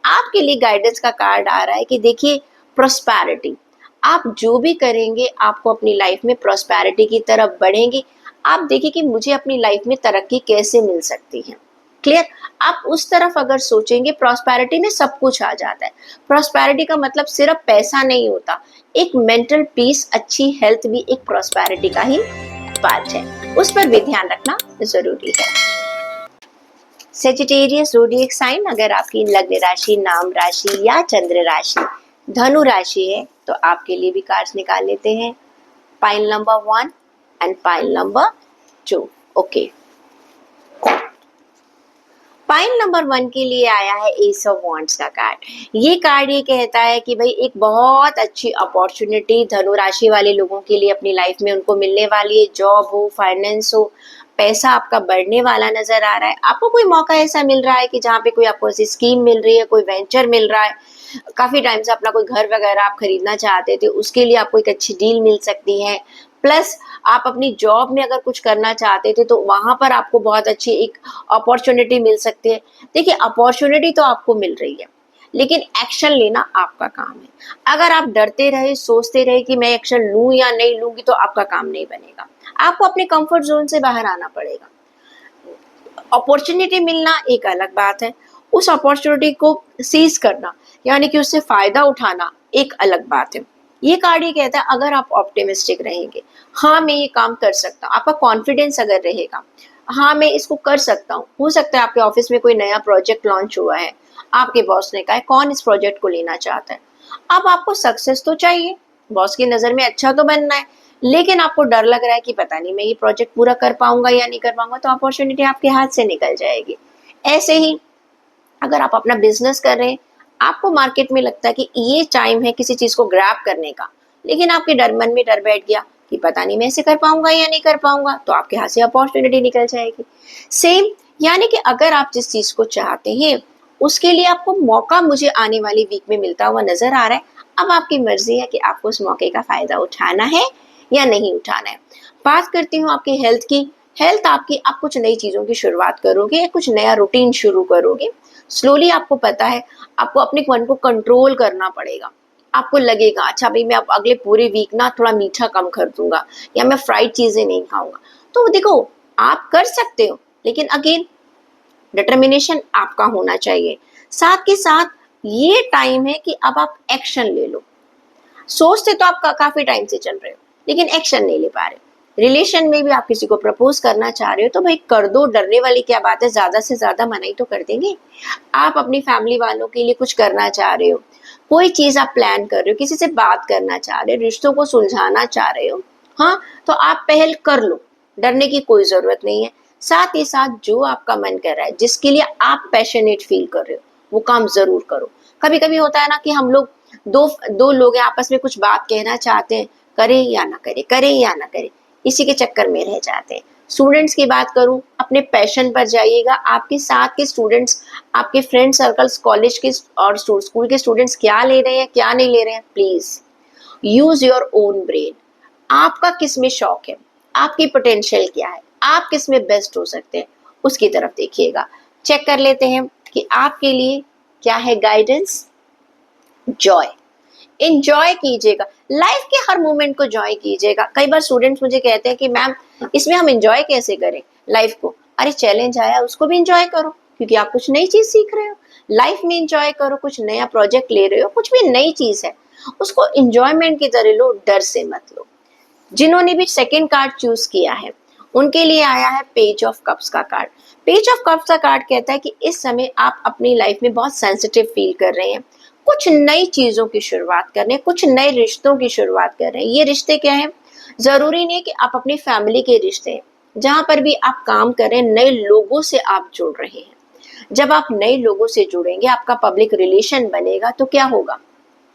आपके लिए गाइडेंस का कार्ड आ रहा है कि देखिए, प्रोस्पैरिटी, आप जो भी करेंगे आपको अपनी लाइफ में प्रोस्पैरिटी की तरफ बढ़ेंगे। आप देखिए कि मुझे अपनी लाइफ में तरक्की कैसे मिल सकती है। क्लियर? आप उस तरफ अगर सोचेंगे, प्रॉस्पेरिटी में सब कुछ आ जाता है। प्रॉस्पेरिटी का मतलब सिर्फ पैसा नहीं होता, एक मेंटल पीस, अच्छी हेल्थ भी एक प्रॉस्पेरिटी का ही पार्ट है, उस पर भी ध्यान रखना जरूरी है। सेजिटेरियस ज़ोडिएक साइन, अगर आपकी लग्न राशि, नाम राशि या चंद्र राशि धनु राशि है तो आपके लिए भी कार्ड्स निकाल लेते हैं। Pile number 1 and pile number 2। Okay, pile number 1 के लिए आया है एस ऑफ वॉन्ड्स का कार्ड। ये कार्ड ये कहता है कि भाई एक बहुत अच्छी अपॉर्चुनिटी धनु राशि वाले लोगों के लिए अपनी लाइफ में उनको मिलने वाली है। जॉब हो, फाइनेंस हो, पैसा आपका बढ़ने वाला नजर आ रहा है। आपको कोई मौका ऐसा मिल रहा है कि जहाँ पे कोई आपको ऐसी स्कीम मिल रही है, कोई वेंचर मिल रहा है। काफी टाइम से अपना कोई घर वगैरह आप खरीदना चाहते थे, उसके लिए आपको एक अच्छी डील मिल सकती है। प्लस आप अपनी जॉब में अगर कुछ करना चाहते थे तो वहां पर आपको बहुत अच्छी एक अपॉर्चुनिटी मिल सकती है। देखिए, अपॉर्चुनिटी तो आपको मिल रही है, लेकिन एक्शन लेना आपका काम है। अगर आप डरते रहे, सोचते रहे कि मैं एक्शन लूं या नहीं लूंगी, तो आपका काम नहीं बनेगा। आपको अपने कंफर्ट जोन से बाहर आना पड़ेगा। अपॉर्चुनिटी मिलना एक अलग बात है, उस अपॉर्चुनिटी को सीज करना यानी कि उससे फायदा उठाना एक अलग बात है। ये कार्ड ये कहता है अगर आप ऑप्टिमिस्टिक रहेंगे, हाँ मैं ये काम कर सकता हूँ, आपका कॉन्फिडेंस अगर रहेगा, हाँ मैं इसको कर सकता हूँ। हो सकता है आपके ऑफिस में कोई नया प्रोजेक्ट लॉन्च हुआ है, आपके बॉस ने कहा है कौन इस प्रोजेक्ट को लेना चाहता है। अब आपको सक्सेस तो चाहिए, बॉस की नज़र में अच्छा तो बनना है, लेकिन आपको डर लग रहा है कि पता नहीं मैं ये प्रोजेक्ट पूरा कर पाऊंगा या नहीं कर पाऊंगा, तो अपॉर्चुनिटी आपके हाथ से निकल जाएगी। ऐसे ही अगर आप अपना बिजनेस कर रहे हैं, आपको मार्केट में लगता है कि ये टाइम है किसी चीज को ग्रैब करने का, लेकिन आपके मन में डर बैठ गया कि पता नहीं मैं इसे कर पाऊंगा या नहीं कर पाऊंगा, तो आपके हाथ से अपॉर्चुनिटी निकल जाएगी। सेम, यानी कि अगर आप जिस चीज को चाहते हैं उसके लिए आपको मौका मुझे आने वाली वीक में मिलता हुआ नजर आ रहा है। अब आपकी मर्जी है कि आपको उस मौके का फायदा उठाना है या नहीं उठाना है। बात करती हूँ आपकी हेल्थ की। हेल्थ आपकी, आप कुछ नई चीजों की शुरुआत करोगे, कुछ नया रूटीन शुरू करोगे। स्लोली आपको पता है आपको अपने मन को कंट्रोल करना पड़ेगा। आपको लगेगा अच्छा भाई मैं अब अगले पूरे वीक ना थोड़ा मीठा कम कर दूंगा या मैं फ्राइड चीजें नहीं खाऊंगा। तो देखो, आप कर सकते हो, लेकिन अगेन डिटर्मिनेशन आपका होना चाहिए। साथ के साथ ये टाइम है कि अब आप एक्शन ले लो। सोचते तो आप काफी टाइम से चल रहे हो, लेकिन एक्शन नहीं ले पा रहे। रिलेशन में भी आप किसी को प्रपोज करना चाह रहे हो तो भाई कर दो, डरने वाली क्या बात है, ज्यादा से ज्यादा मना ही तो कर देंगे। आप अपनी फैमिली वालों के लिए कुछ करना चाह रहे हो, कोई चीज आप प्लान कर रहे हो, किसी से बात करना चाह रहे हो, रिश्तों को सुलझाना चाह रहे हो, हाँ, तो आप पहल कर लो, डरने की कोई जरूरत नहीं है। साथ ही साथ जो आपका मन कर रहा है, जिसके लिए आप पैशनेट फील कर रहे हो, वो काम जरूर करो। कभी कभी होता है ना कि हम लोग दो दो लोग हैं, आपस में कुछ बात कहना चाहते हैं, करें या ना करें, करें या ना करें, इसी के चक्कर में रह जाते हैं। स्टूडेंट्स की बात करूं, अपने पैशन पर जाइएगा। आपके साथ के स्टूडेंट्स, आपके फ्रेंड सर्कल्स, कॉलेज के और स्कूल के स्टूडेंट्स क्या ले रहे हैं, क्या नहीं ले रहे हैं, please use your own brain. आपका किस में शौक है, आपकी पोटेंशियल क्या है, आप किस में बेस्ट हो सकते हैं, उसकी तरफ देखिएगा। चेक कर लेते हैं कि आपके लिए क्या है गाइडेंस। जॉय, इंजॉय कीजिएगा, लाइफ के हर मोमेंट को जॉय कीजिएगा। कई बार स्टूडेंट्स मुझे कहते हैं कि मैम इसमें हम इंजॉय कैसे करें लाइफ को। अरे चैलेंज आया, उसको भी इंजॉय करो, क्योंकि आप कुछ नई चीज सीख रहे हो। लाइफ में इंजॉय करो, कुछ नया प्रोजेक्ट ले रहे हो, कुछ भी नई चीज है, उसको इंजॉयमेंट की तरह लो, डर से मत लो। जिन्होंने भी सेकंड कार्ड चूज किया है उनके लिए आया है पेज ऑफ कप्स का कार्ड। पेज ऑफ कप्स का कार्ड कहता है कि इस समय आप अपनी लाइफ में बहुत सेंसिटिव फील कर रहे हैं, कुछ नई चीजों की शुरुआत कर रहे हैं, कुछ नए रिश्तों की शुरुआत कर रहे हैं। ये रिश्ते क्या है, जरूरी नहीं कि आप अपनी फैमिली के रिश्ते हैं, जहां पर भी आप काम कर रहे हैं, नए लोगों से आप जुड़ रहे हैं। जब आप नए लोगों से जुड़ेंगे, आपका पब्लिक रिलेशन बनेगा, तो क्या होगा,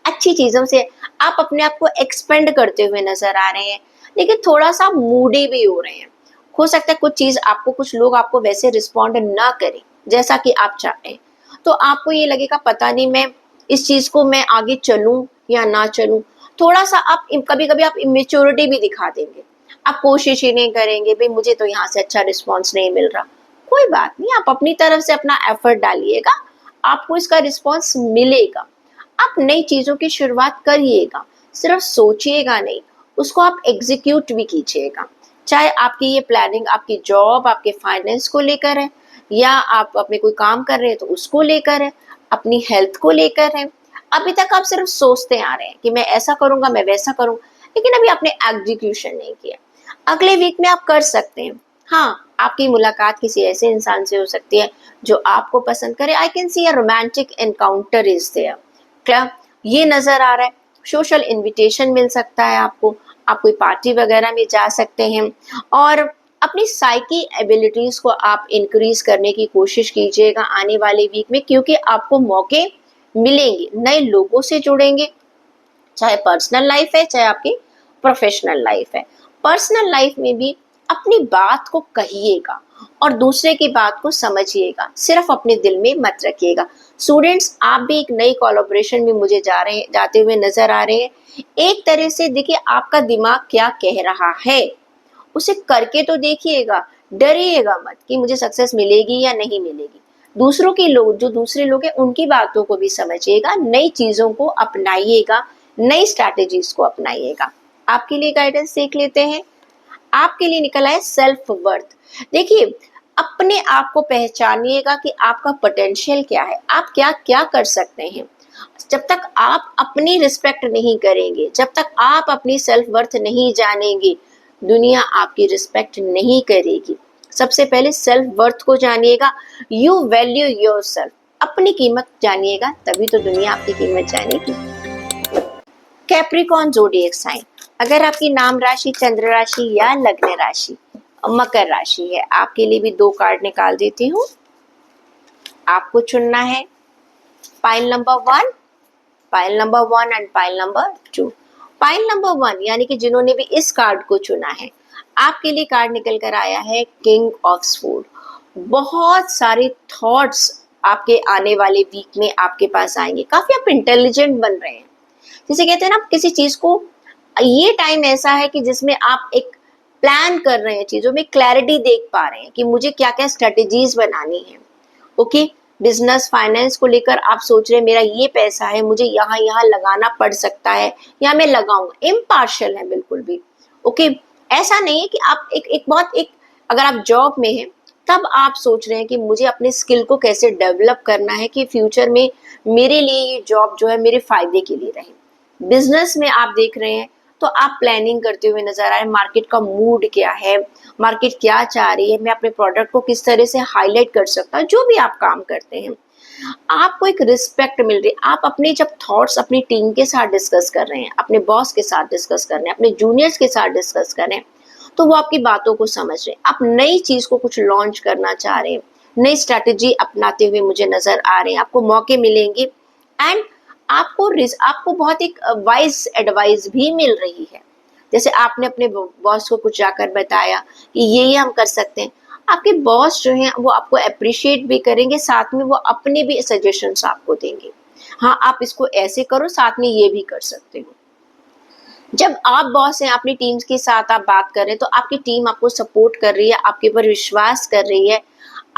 अच्छी चीजों से आप अपने आप को एक्सपेंड करते हुए नजर आ रहे हैं, लेकिन थोड़ा सा मूडी भी हो रहे हैं। हो सकता है कुछ चीज आपको, कुछ लोग आपको वैसे रिस्पॉन्ड ना करें जैसा कि आप चाहते हैं, तो आपको ये लगेगा पता नहीं मैं इस चीज को मैं आगे चलूं या ना चलूं। थोड़ा सा आप कभी कभी आप इमेच्योरिटी भी दिखा देंगे, आप कोशिश ही नहीं करेंगे, भाई मुझे तो यहाँ से अच्छा रिस्पॉन्स नहीं मिल रहा। कोई बात नहीं, आप अपनी तरफ से अपना एफर्ट डालिएगा, आपको इसका रिस्पॉन्स मिलेगा। आप नई चीजों की शुरुआत करिएगा, सिर्फ सोचिएगा नहीं, उसको आप एग्जीक्यूट भी कीजिएगा। चाहे आपकी ये प्लानिंग आपकी जॉब, आपके फाइनेंस को लेकर है, या आप अपने कोई काम कर रहे हैं तो उसको लेकर है, अपनी हेल्थ को लेकर है। अभी तक आप सिर्फ सोचते आ रहे हैं कि मैं ऐसा करूंगा, मैं वैसा करूँ, लेकिन अभी आपने एग्जीक्यूशन नहीं किया। अगले वीक में आप कर सकते हैं। हाँ, आपकी मुलाकात किसी ऐसे इंसान से हो सकती है जो आपको पसंद करे। I can see a romantic encounter is there. क्या ये नजर आ रहा है, सोशल इनविटेशन मिल सकता है आपको, आप कोई पार्टी वगैरह में जा सकते हैं। और अपनी साइकी एबिलिटीज को आप इंक्रीज करने की कोशिश कीजिएगा आने वाले वीक में, क्योंकि आपको मौके मिलेंगे, नए लोगों से जुड़ेंगे, चाहे पर्सनल लाइफ है चाहे आपकी प्रोफेशनल लाइफ है। पर्सनल लाइफ में भी अपनी बात को कहिएगा और दूसरे की बात को समझिएगा, सिर्फ अपने दिल में मत रखिएगा। स्टूडेंट्स, आप भी एक नई कोलैबोरेशन में मुझे जाते हुए नजर आ रहे हैं। एक तरह से देखिए आपका दिमाग क्या कह रहा है, उसे करके तो देखिएगा, डरिएगा मत कि मुझे सक्सेस मिलेगी या नहीं मिलेगी। दूसरों के लोग, जो दूसरे लोग हैं, उनकी बातों को भी समझिएगा, नई चीजों को अपनाइएगा, नई स्ट्रैटेजीज को अपनाइएगा। आपके लिए गाइडेंस देख लेते हैं। आपके लिए निकला है सेल्फ वर्थ। देखिए, अपने आप को पहचानिएगा कि आपका पोटेंशियल क्या है, आप क्या क्या कर सकते हैं। जब तक आप अपनी रिस्पेक्ट नहीं करेंगे, जब तक आप अपनी सेल्फ वर्थ नहीं जानेंगे, दुनिया आपकी रिस्पेक्ट नहीं करेगी। सबसे पहले सेल्फ वर्थ को जानिएगा, यू वैल्यू योर सेल्फ, अपनी कीमत जानिएगा, तभी तो दुनिया आपकी कीमत जानेगी। कैप्रिकॉर्न ज़ोडिएक साइन, अगर आपकी नाम राशि, चंद्र राशि या लग्न राशि मकर राशि है, आपके लिए भी 2 कार्ड निकाल देती हूँ। आपको चुनना है pile number 1, pile number 1 and pile number 2। Pile number 1 यानी कि जिन्होंने भी इस कार्ड को चुना है, आपके लिए कार्ड निकल कर आया है किंग ऑफ स्वॉर्ड। बहुत सारे थॉट्स आपके आने वाले वीक में आपके पास आएंगे, काफी आप इंटेलिजेंट बन रहे हैं। जिसे कहते हैं ना, किसी चीज को, ये टाइम ऐसा है कि जिसमें आप एक प्लान कर रहे हैं, चीजों में क्लैरिटी देख पा रहे हैं कि मुझे क्या क्या स्ट्रेटेजीज बनानी है। ओके, बिजनेस फाइनेंस को लेकर आप सोच रहे हैं मेरा ये पैसा है, मुझे यहाँ यहाँ लगाना पड़ सकता है या मैं लगाऊंगा। इम्पार्शियल है बिल्कुल भी। ओके, ऐसा नहीं है कि आप अगर आप जॉब में हैं तब आप सोच रहे हैं कि मुझे अपने स्किल को कैसे डेवलप करना है कि फ्यूचर में मेरे लिए ये जॉब जो है मेरे फायदे के लिए रहे। बिजनेस में आप देख रहे हैं तो आप प्लानिंग करते हुए नजर आ रहे हैं, मार्केट का मूड क्या है, मार्केट क्या चाह रही है, मैं अपने प्रोडक्ट को किस तरह से हाईलाइट कर सकता हूँ, जो भी आप काम करते हैं आपको एक रिस्पेक्ट मिल रही है। आप अपने जब थॉट्स अपनी टीम के साथ डिस्कस कर रहे हैं, अपने बॉस के साथ डिस्कस कर रहे हैं, अपने जूनियर्स के साथ डिस्कस कर रहे हैं, तो वो आपकी बातों को समझ रहे हैं। आप नई चीज को कुछ लॉन्च करना चाह रहे हैं, नई स्ट्रैटेजी अपनाते हुए मुझे नजर आ रहे हैं, आपको मौके मिलेंगे एंड आपको बहुत एक वाइज एडवाइस भी मिल रही है। जैसे आपने अपने बॉस को कुछ जाकर बताया कि ये हम कर सकते हैं, आपके बॉस जो हैं वो आपको अप्रिशिएट भी करेंगे, साथ में वो अपने भी सजेशंस आपको देंगे। हाँ, आप इसको ऐसे करो, साथ में ये भी कर सकते हो। जब आप बॉस हैं, अपनी टीम्स के साथ आप बात कर रहे हैं, तो आपकी टीम आपको सपोर्ट कर रही है, आपके ऊपर विश्वास कर रही है।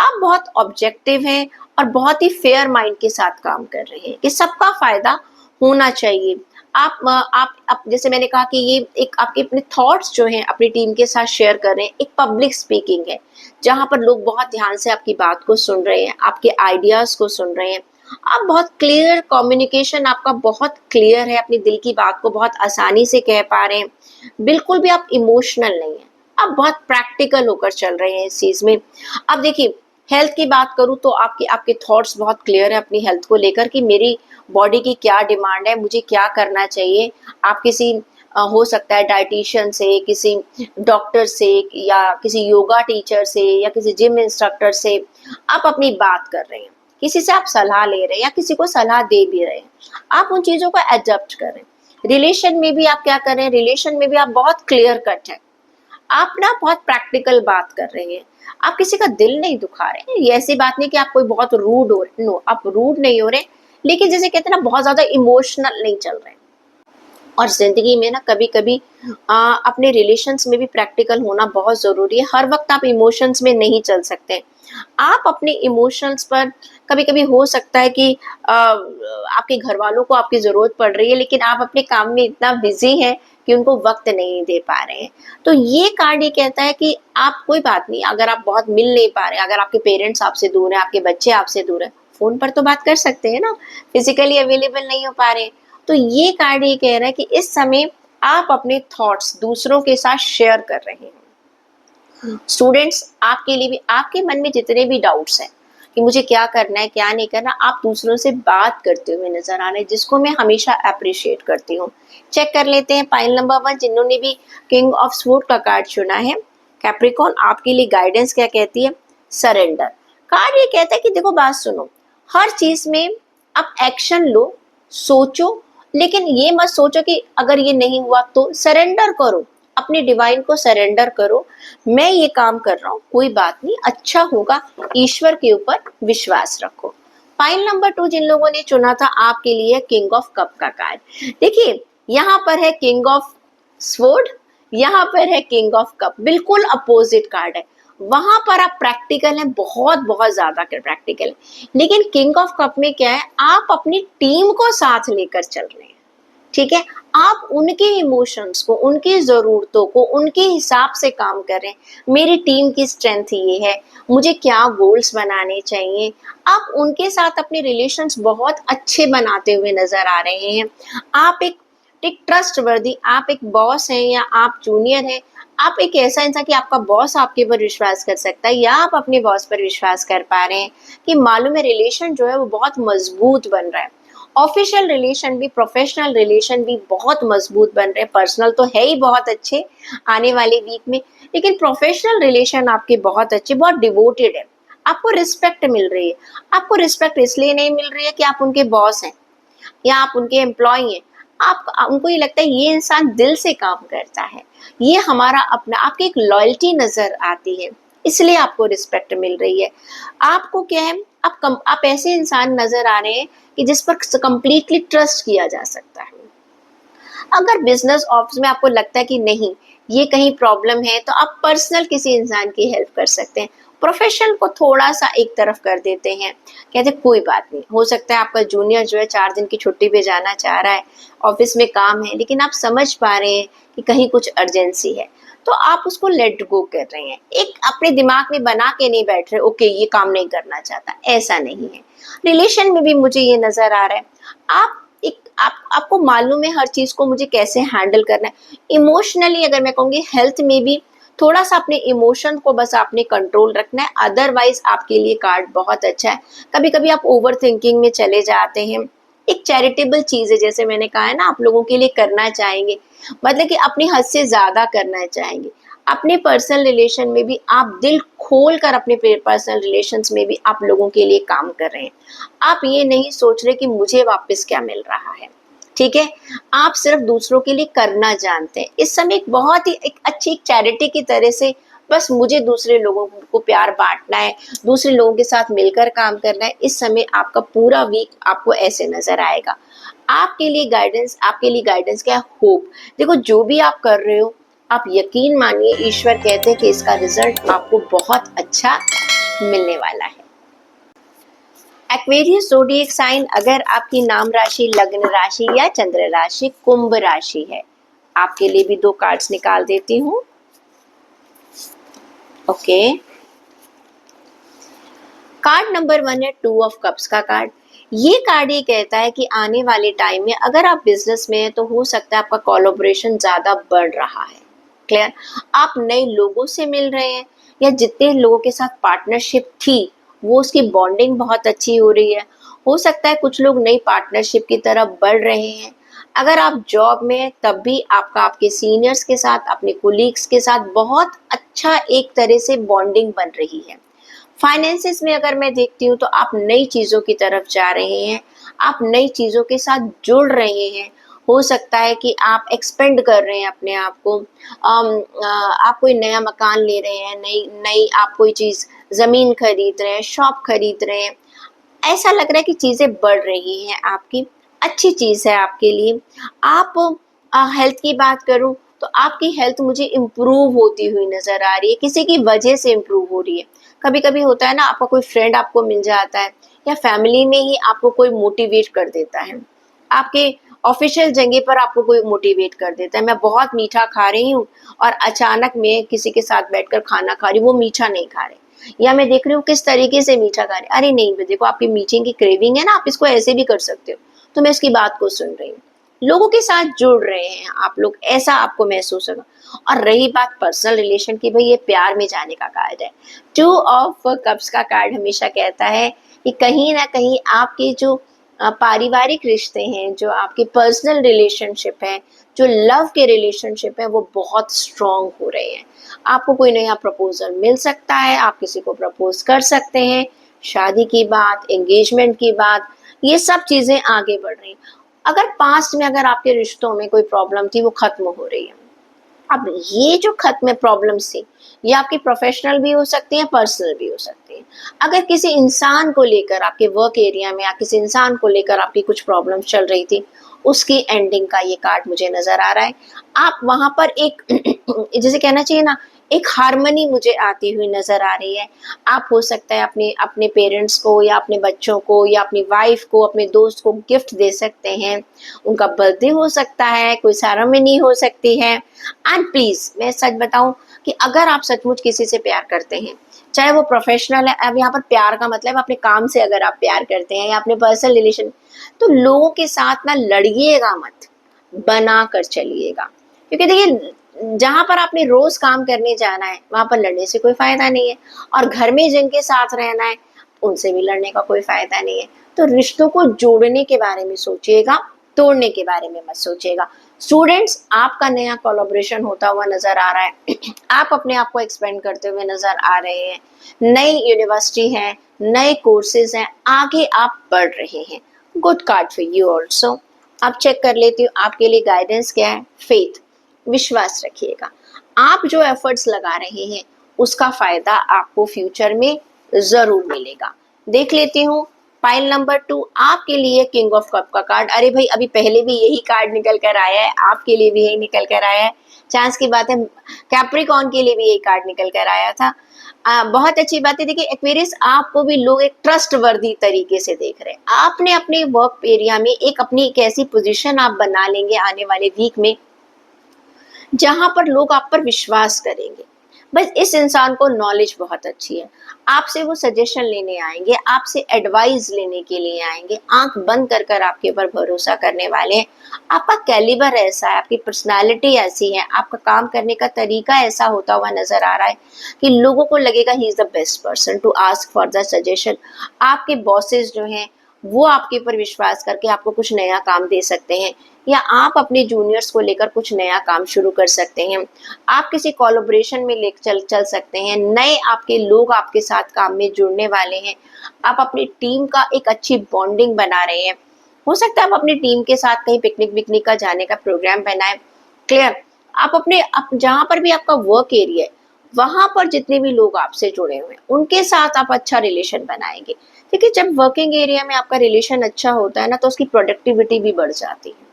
आप बहुत ऑब्जेक्टिव हैं और बहुत ही फेयर माइंड के साथ काम कर रहे हैं कि सबका फायदा होना चाहिए। आप जैसे मैंने कहा कि ये एक आपके अपने थॉट्स जो हैं अपनी टीम के साथ शेयर कर रहे हैं, एक पब्लिक स्पीकिंग है जहां पर लोग बहुत ध्यान से आपकी बात को सुन रहे हैं, आपके आइडियाज को सुन रहे हैं। आप बहुत क्लियर कम्युनिकेशन आपका बहुत क्लियर है, अपनी दिल की बात को बहुत आसानी से कह पा रहे हैं, बिल्कुल भी आप इमोशनल नहीं है, आप बहुत प्रैक्टिकल होकर चल रहे हैं इस चीज में। अब देखिए, हेल्थ की बात करूं तो आपके आपके थॉट्स बहुत क्लियर है अपनी हेल्थ को लेकर कि मेरी बॉडी की क्या डिमांड है, मुझे क्या करना चाहिए। आप किसी हो सकता है डाइटिशियन से, किसी डॉक्टर से, या किसी योगा टीचर से, या किसी जिम इंस्ट्रक्टर से आप अपनी बात कर रहे हैं, किसी से आप सलाह ले रहे हैं या किसी को सलाह दे भी रहे हैं, आप उन चीजों को एडजस्ट करें। रिलेशन में भी आप क्या कर रहे हैं, रिलेशन में भी आप बहुत क्लियर कट है, आप ना बहुत प्रैक्टिकल बात कर रहे हैं, आप किसी का दिल नहीं दुखा रहे हैं। ये ऐसी बात नहीं कि आप कोई बहुत रूड हो रहे, नो, आप रूड नहीं हो रहे, लेकिन जैसे कहते हैं ना, बहुत ज्यादा इमोशनल नहीं चल रहे। और जिंदगी में ना कभी कभी अपने रिलेशंस में भी प्रैक्टिकल होना बहुत जरूरी है। हर वक्त आप इमोशंस में नहीं चल सकते। आप अपने इमोशंस पर कभी कभी हो सकता है कि आपके घर वालों को आपकी जरूरत पड़ रही है, लेकिन आप अपने काम में इतना बिजी हैं कि उनको वक्त नहीं दे पा रहे हैं। तो ये कार्ड ये कहता है कि आप कोई बात नहीं, अगर आप बहुत मिल नहीं पा रहे हैं, अगर आपके पेरेंट्स आपसे दूर हैं, आपके बच्चे आपसे दूर हैं, फोन पर तो बात कर सकते हैं ना, फिजिकली अवेलेबल नहीं हो पा रहे। तो ये कार्ड ये कह रहा है कि इस समय आप अपने थॉट्स दूसरों के साथ शेयर कर रहे हैं। स्टूडेंट्स, आपके लिए भी आपके मन में जितने भी डाउट्स हैं कि मुझे क्या करना है क्या नहीं करना, आप दूसरों से बात करते हुए नजर आ रहे हैं, जिसको मैं हमेशा अप्रिशिएट करती हूँ। चेक कर लेते हैं पाइल नंबर 1 जिन्होंने भी किंग ऑफ स्वॉर्ड का कार्ड चुना है। कैप्रिकॉर्न, आपके लिए गाइडेंस क्या कहती है? सरेंडर। कार्ड ये कहता है कि देखो, बात सुनो, हर चीज में आप एक्शन लो, सोचो, लेकिन ये मत सोचो कि अगर ये नहीं हुआ तो सरेंडर करो, अपने डिवाइन को सरेंडर करो। मैं ये काम कर रहा हूँ, कोई बात नहीं, अच्छा होगा, ईश्वर के ऊपर विश्वास रखो। फाइल नंबर 2 जिन लोगों ने चुना था, आपके लिए किंग ऑफ कप का कार्ड। देखिए, यहाँ पर है किंग ऑफ स्वॉर्ड, यहाँ पर है किंग ऑफ कप, बिल्कुल अपोजिट कार्ड है। वहां पर आप प्रैक्टिकल हैं, बहुत बहुत ज्यादा प्रैक्टिकल है, लेकिन किंग ऑफ कप में क्या है, आप अपनी टीम को साथ लेकर चल रहे हैं। ठीक है, आप उनके इमोशंस को, उनकी जरूरतों को उनके हिसाब से काम कर रहे हैं। मेरी टीम की स्ट्रेंथ ये है, मुझे क्या गोल्स बनाने चाहिए। आप उनके साथ अपने रिलेशंस बहुत अच्छे बनाते हुए नजर आ रहे हैं। आप एक ट्रस्टवर्दी, आप एक बॉस हैं या आप जूनियर हैं, आप एक ऐसा इंसान कि आपका बॉस आपके ऊपर विश्वास कर सकता है, या आप अपने बॉस पर विश्वास कर पा रहे हैं कि मालूम है रिलेशन जो है वो बहुत मजबूत बन रहा है। ऑफिशियल रिलेशन भी, प्रोफेशनल रिलेशन भी बहुत मजबूत बन रहे हैं। पर्सनल तो है ही बहुत अच्छे आने वाले वीक में, लेकिन प्रोफेशनल रिलेशन आपके बहुत अच्छे, बहुत डिवोटेड है। आपको रिस्पेक्ट मिल रही है। आपको रिस्पेक्ट इसलिए नहीं मिल रही है कि आप उनके बॉस हैं या आप उनके एम्प्लॉय हैं, आप उनको ये लगता है ये इंसान दिल से काम करता है, ये हमारा अपना, आपकी एक लॉयल्टी नजर आती है, इसलिए आपको रिस्पेक्ट मिल रही है। आपको क्या है, आप ऐसे इंसान नजर आ रहे हैं कि जिस पर कंप्लीटली ट्रस्ट किया जा सकता है। अगर बिजनेस ऑफिस में आपको लगता है कि नहीं, ये कहीं प्रॉब्लम है, तो आप पर्सनल किसी इंसान की हेल्प कर सकते हैं। प्रोफेशन को थोड़ा सा एक तरफ कर देते हैं, कहते कोई बात नहीं, हो सकता है आपका जूनियर जो है 4 दिन की छुट्टी पे जाना चाह रहा है, ऑफिस में काम है, लेकिन आप समझ पा रहे हैं कि कहीं कुछ अर्जेंसी है, तो आप उसको लेट गो कर रहे हैं। एक अपने दिमाग में बना के नहीं बैठ रहे ओके ये काम नहीं करना चाहता, ऐसा नहीं है। रिलेशन में भी मुझे ये नजर आ रहा है, आप एक आपको मालूम है हर चीज को मुझे कैसे हैंडल करना है। इमोशनली अगर मैं कहूँगी हेल्थ में भी थोड़ा सा अपने इमोशन को बस आपने कंट्रोल रखना है, अदरवाइज आपके लिए कार्ड बहुत अच्छा है। कभी कभी आप ओवर थिंकिंग में चले जाते हैं। एक चैरिटेबल चीज है, जैसे मैंने कहा है ना, आप लोगों के लिए करना चाहेंगे, मतलब कि अपनी हद से ज्यादा करना चाहेंगे। अपने पर्सनल रिलेशन में भी आप दिल खोल कर अपने पर्सनल रिलेशंस में भी आप लोगों के लिए काम कर रहे हैं। आप ये नहीं सोच रहे कि मुझे वापस क्या मिल रहा है, ठीक है। आप सिर्फ दूसरों के लिए करना जानते हैं। इस समय एक बहुत ही एक अच्छी चैरिटी की तरह से बस मुझे दूसरे लोगों को प्यार बांटना है, दूसरे लोगों के साथ मिलकर काम करना है। इस समय आपका पूरा वीक आपको ऐसे नजर आएगा। आपके लिए गाइडेंस क्या है? होप। देखो जो भी आप कर रहे हो, आप यकीन मानिए ईश्वर कहते हैं कि इसका रिजल्ट आपको बहुत अच्छा मिलने वाला है। एक्वेरियस ज़ोडिएक साइन अगर आपकी नाम राशि, लग्न राशि या चंद्र राशि कुंभ राशि है, आपके लिए भी 2 कार्ड्स निकाल देती हूँ। ओके, कार्ड नंबर 1 है 2 ऑफ कप्स का कार्ड। ये कार्ड ये कहता है कि आने वाले टाइम में अगर आप बिजनेस में हैं तो हो सकता है आपका कोलैबोरेशन ज्यादा बढ़ रहा है। क्लियर? आप नए लोगों से मिल रहे हैं, या जितने लोगों के साथ पार्टनरशिप थी वो उसकी बॉन्डिंग बहुत अच्छी हो रही है। हो सकता है कुछ लोग नई पार्टनरशिप की तरफ बढ़ रहे हैं। अगर आप जॉब में हैं तब भी आपका आपके सीनियर्स के साथ, अपने कोलीग्स के साथ बहुत अच्छा एक तरह से बॉन्डिंग बन रही है। फाइनेंसिस में अगर मैं देखती हूँ तो आप नई चीज़ों की तरफ जा रहे हैं, आप नई चीज़ों के साथ जुड़ रहे हैं। हो सकता है कि आप एक्सपेंड कर रहे हैं अपने आप को, आप कोई नया मकान ले रहे हैं, नई नई आप कोई चीज़ ज़मीन खरीद रहे हैं, शॉप खरीद रहे हैं। ऐसा लग रहा है कि चीज़ें बढ़ रही हैं आपकी, अच्छी चीज़ है आपके लिए। आप हेल्थ की बात करूँ तो आपकी हेल्थ मुझे इम्प्रूव होती हुई नज़र आ रही है, किसी की वजह से इम्प्रूव हो रही है। कभी कभी होता है ना, आपका कोई फ्रेंड आपको मिल जाता है, या फैमिली में ही आपको कोई मोटिवेट कर देता है, आपके ऑफिशियल जगह पर आपको कोई मोटिवेट कर देता है। मैं बहुत मीठा खा रही हूँ और अचानक मैं किसी के साथ बैठकर खाना खा रही हूँ, वो मीठा नहीं खा रहे, या मैं देख रही हूँ किस तरीके से मीठा खा रहे, अरे नहीं देखो आपकी मीठे की क्रेविंग है ना, आप इसको ऐसे भी कर सकते हो। तो मैं इसकी बात को सुन रही हूँ, लोगों के साथ जुड़ रहे हैं आप लोग, ऐसा आपको महसूस होगा। और रही बात पर्सनल रिलेशन की, भाई ये प्यार में जाने का कार्ड है। 2 ऑफ कप्स का कार्ड हमेशा कहता है कि कहीं ना कहीं आपके जो पारिवारिक रिश्ते हैं, जो आपके पर्सनल रिलेशनशिप है, जो लव के रिलेशनशिप है, वो बहुत स्ट्रांग हो रहे हैं। आपको कोई नया प्रपोजल मिल सकता है, आप किसी को प्रपोज कर सकते हैं, शादी की बात, एंगेजमेंट की बात, ये सब चीजें आगे बढ़ रही हैं। अगर पास्ट में अगर आपके रिश्तों में कोई प्रॉब्लम थी वो खत्म हो रही है। अब ये जो खत्म प्रॉब्लम्स थी, ये आपकी प्रोफेशनल भी हो सकती है, पर्सनल भी हो सकती है। अगर किसी इंसान को लेकर आपके वर्क एरिया में या किसी इंसान को लेकर आपकी कुछ प्रॉब्लम चल रही थी, उसकी एंडिंग का ये कार्ड मुझे नजर आ रहा है। आप वहां पर एक जैसे कहना चाहिए ना, एक हारमोनी मुझे आती हुई नजर आ रही है। आप हो सकता है अपने अपने पेरेंट्स को या अपने बच्चों को या अपनी वाइफ को, अपने दोस्त को गिफ्ट दे सकते हैं। उनका बर्थडे हो सकता है, कोई सेरेमनी हो सकती है। एंड प्लीज मैं सच बताऊं कि अगर आप सचमुच किसी से प्यार करते हैं, चाहे वो प्रोफेशनल है, अब यहाँ पर प्यार का मतलब अपने काम से अगर आप प्यार करते हैं या अपने पर्सनल रिलेशन, तो लोगों के साथ ना लड़िएगा मत, बना कर चलिएगा। क्योंकि देखिए जहां पर आपने रोज काम करने जाना है वहां पर लड़ने से कोई फायदा नहीं है, और घर में जिनके साथ रहना है उनसे भी लड़ने का कोई फायदा नहीं है। तो रिश्तों को जोड़ने के बारे में सोचिएगा, तोड़ने के बारे में मत सोचिएगा। स्टूडेंट्स, आपका नया कोलैबोरेशन होता हुआ नजर आ रहा है आप अपने आप को एक्सपेंड करते हुए नजर आ रहे हैं, नई यूनिवर्सिटी है, नए कोर्सेज हैं, आगे आप बढ़ रहे हैं। Good card for you also. अब चेक कर लेती हूँ आपके लिए गाइडेंस क्या है। फेथ, विश्वास रखिएगा। आप जो एफर्ट्स लगा रहे हैं उसका फायदा आपको फ्यूचर में जरूर मिलेगा। देख लेती हूँ पाइल नंबर 2 आपके लिए किंग ऑफ कप का कार्ड। अरे भाई अभी पहले भी यही कार्ड निकल कर आया है, आपके लिए भी यही निकल कर आया है। चांस की बात है, कैप्रिकॉन के लिए भी यही कार्ड निकल कर आया था। बहुत अच्छी बात है। देखिए एक्वेरियस, आपको भी लोग एक ट्रस्ट वर्दी तरीके से देख रहे हैं। आपने अपने वर्क एरिया में एक अपनी एक ऐसी पोजीशन आप बना लेंगे आने वाले वीक में जहां पर लोग आप पर विश्वास करेंगे। बस इस इंसान को नॉलेज बहुत अच्छी है, आपसे वो सजेशन लेने आएंगे, आपसे एडवाइस लेने के लिए आएंगे, आंख बंद कर कर आपके ऊपर भरोसा करने वाले हैं। आपका कैलिबर ऐसा है, आपकी पर्सनालिटी ऐसी है, आपका काम करने का तरीका ऐसा होता हुआ नजर आ रहा है कि लोगों को लगेगा he is the best person to ask for the suggestion. आपके बॉसेस जो हैं वो आपके ऊपर विश्वास करके आपको कुछ नया काम दे सकते हैं, या आप अपने जूनियर्स को लेकर कुछ नया काम शुरू कर सकते हैं। आप किसी कोलैबोरेशन में ले चल सकते हैं, नए आपके लोग आपके साथ काम में जुड़ने वाले हैं। आप अपनी टीम का एक अच्छी बॉन्डिंग बना रहे हैं। हो सकता है आप अपनी टीम के साथ कहीं पिकनिक विकनिक का जाने का प्रोग्राम बनाएं। क्लियर। आप जहां पर भी आपका वर्क एरिया है वहां पर जितने भी लोग आपसे जुड़े हुए हैं उनके साथ आप अच्छा रिलेशन बनाएंगे। देखिए, जब वर्किंग एरिया में आपका रिलेशन अच्छा होता है ना तो उसकी प्रोडक्टिविटी भी बढ़ जाती है।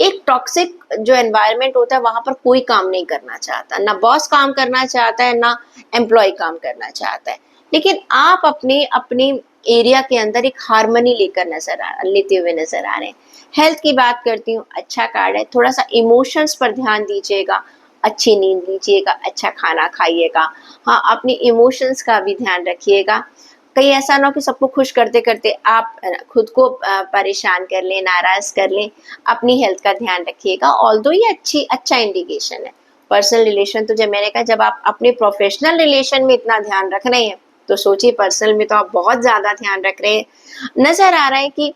एक टॉक्सिक जो एनवायरनमेंट होता है वहां पर कोई काम नहीं करना चाहता, ना बॉस काम करना चाहता है ना एम्प्लॉय काम करना चाहता है। लेकिन आप अपने अपने एरिया के अंदर एक हार्मनी लेते हुए नजर आ रहे हैं। हेल्थ की बात करती हूँ, अच्छा कार्ड है। थोड़ा सा इमोशंस पर ध्यान दीजिएगा, अच्छी नींद लीजिएगा, अच्छा खाना खाइएगा। हाँ, अपने इमोशंस का भी ध्यान रखिएगा। कहीं ऐसा ना हो कि सबको खुश करते करते आप खुद को परेशान कर लें, नाराज कर लें। अपनी हेल्थ का ध्यान रखिएगा। ऑल्दो ये अच्छा इंडिकेशन है। पर्सनल रिलेशन तो जब मैंने कहा, जब आप अपने प्रोफेशनल रिलेशन में इतना ध्यान रख रहे हैं तो सोचिए पर्सनल में तो आप बहुत ज्यादा ध्यान रख रहे हैं। नजर आ रहा है कि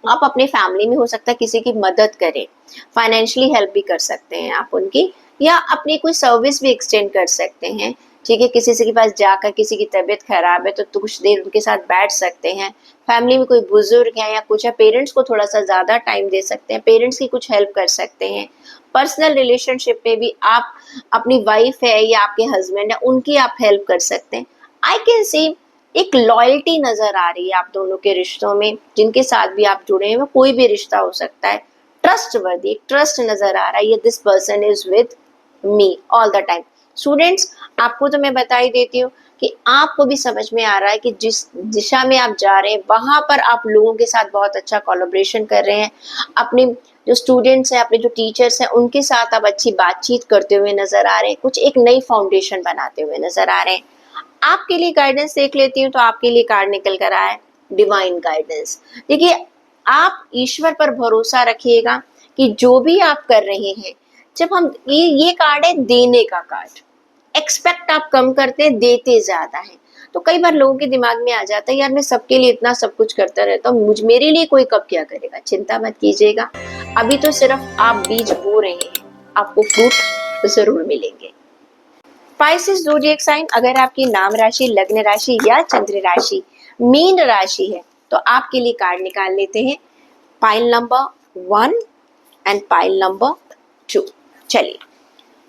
आप अपने फैमिली में हो सकता है किसी की मदद करें, फाइनेंशियली हेल्प भी कर सकते हैं आप उनकी, या अपनी कोई सर्विस भी एक्सटेंड कर सकते हैं। ठीक है, किसी से के पास जाकर किसी की तबीयत खराब है तो कुछ देर उनके साथ बैठ सकते हैं। फैमिली में कोई बुजुर्ग है या कुछ है, पेरेंट्स को थोड़ा सा ज्यादा टाइम दे सकते हैं, पेरेंट्स की कुछ हेल्प कर सकते हैं। पर्सनल रिलेशनशिप में भी आप अपनी वाइफ है या आपके हस्बैंड है उनकी आप हेल्प कर सकते हैं। आई कैन सी एक लॉयल्टी नजर आ रही है आप दोनों के रिश्तों में, जिनके साथ भी आप जुड़े हैं, कोई भी रिश्ता हो सकता है। ट्रस्ट वर्दी, ट्रस्ट नजर आ रहा है, ये this person is with me all the time. Students, आपको तो मैं बता ही देती हूँ कि आपको भी समझ में आ रहा है कि जिस दिशा में आप जा रहे हैं वहां पर आप लोगों के साथ बहुत अच्छा कोलैबोरेशन कर रहे हैं। अपने जो स्टूडेंट्स हैं, अपने जो टीचर्स हैं, उनके साथ आप अच्छी बातचीत करते हुए नजर आ रहे हैं, कुछ एक नई फाउंडेशन बनाते हुए नजर आ रहे हैं। आपके लिए गाइडेंस देख लेती हूँ तो आपके लिए कार्ड निकल कर आया है डिवाइन गाइडेंस। देखिए, आप ईश्वर पर भरोसा रखिएगा कि जो भी आप कर रहे हैं, जब हम ये कार्ड है देने का कार्ड। एक्सपेक्ट आप कम करते हैं, देते ज्यादा है। तो कई बार लोगों के दिमाग में आ जाता है, यार मैं सबके लिए इतना सब कुछ करता रहता हूँ, मेरे लिए कोई कब क्या करेगा। चिंता मत कीजिएगा, अभी तो सिर्फ आप बीज बो रहे हैं, आपको फ्रूट जरूर मिलेंगे। स्पाइसिस ज़ोडिएक साइन, अगर आपकी नाम राशि, लग्न राशि या चंद्र राशि मीन राशि है तो आपके लिए कार्ड निकाल लेते हैं। Pile number 1 and pile number 2। चलिए,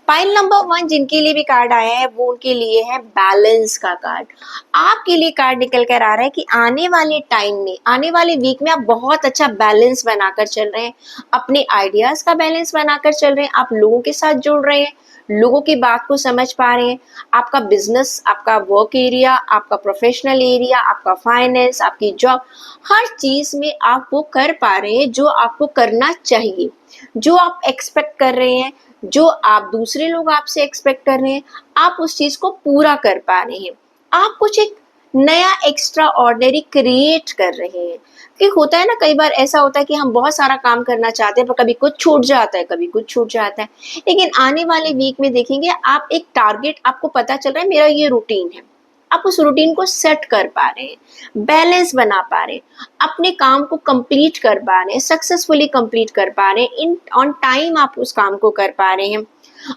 पाइल नंबर 1 जिनके लिए भी कार्ड आया है वो उनके लिए है बैलेंस का कार्ड। आपके लिए कार्ड निकल कर आ रहा है कि आने वाले टाइम में, आने वाले वीक में आप बहुत अच्छा बैलेंस बनाकर चल रहे हैं, अपने आइडियाज का बैलेंस बनाकर चल रहे हैं, आप लोगों के साथ जुड़ रहे हैं, लोगों की बात को समझ पा रहे हैं। आपका बिजनेस, आपका वर्क एरिया, आपका प्रोफेशनल एरिया, आपका फाइनेंस, आपकी जॉब, हर चीज में आप वो कर पा रहे हैं जो आपको करना चाहिए, जो आप एक्सपेक्ट कर रहे हैं, जो आप दूसरे लोग आपसे एक्सपेक्ट कर रहे हैं, आप उस चीज को पूरा कर पा रहे हैं। आप कुछ एक नया एक्स्ट्रा ऑर्डिनरी क्रिएट कर रहे हैं। कि होता है ना, कई बार ऐसा होता है कि हम बहुत सारा काम करना चाहते हैं पर कभी कुछ छूट जाता है, कभी कुछ छूट जाता है। लेकिन आने वाले वीक में देखेंगे आप एक टारगेट, आपको पता चल रहा है मेरा ये रूटीन है, आप उस रूटीन को सेट कर पा रहे हैं, बैलेंस बना पा रहे हैं, अपने काम को कंप्लीट कर पा रहे हैं, सक्सेसफुली कंप्लीट कर पा रहे हैं, इन ऑन टाइम आप उस काम को कर पा रहे हैं।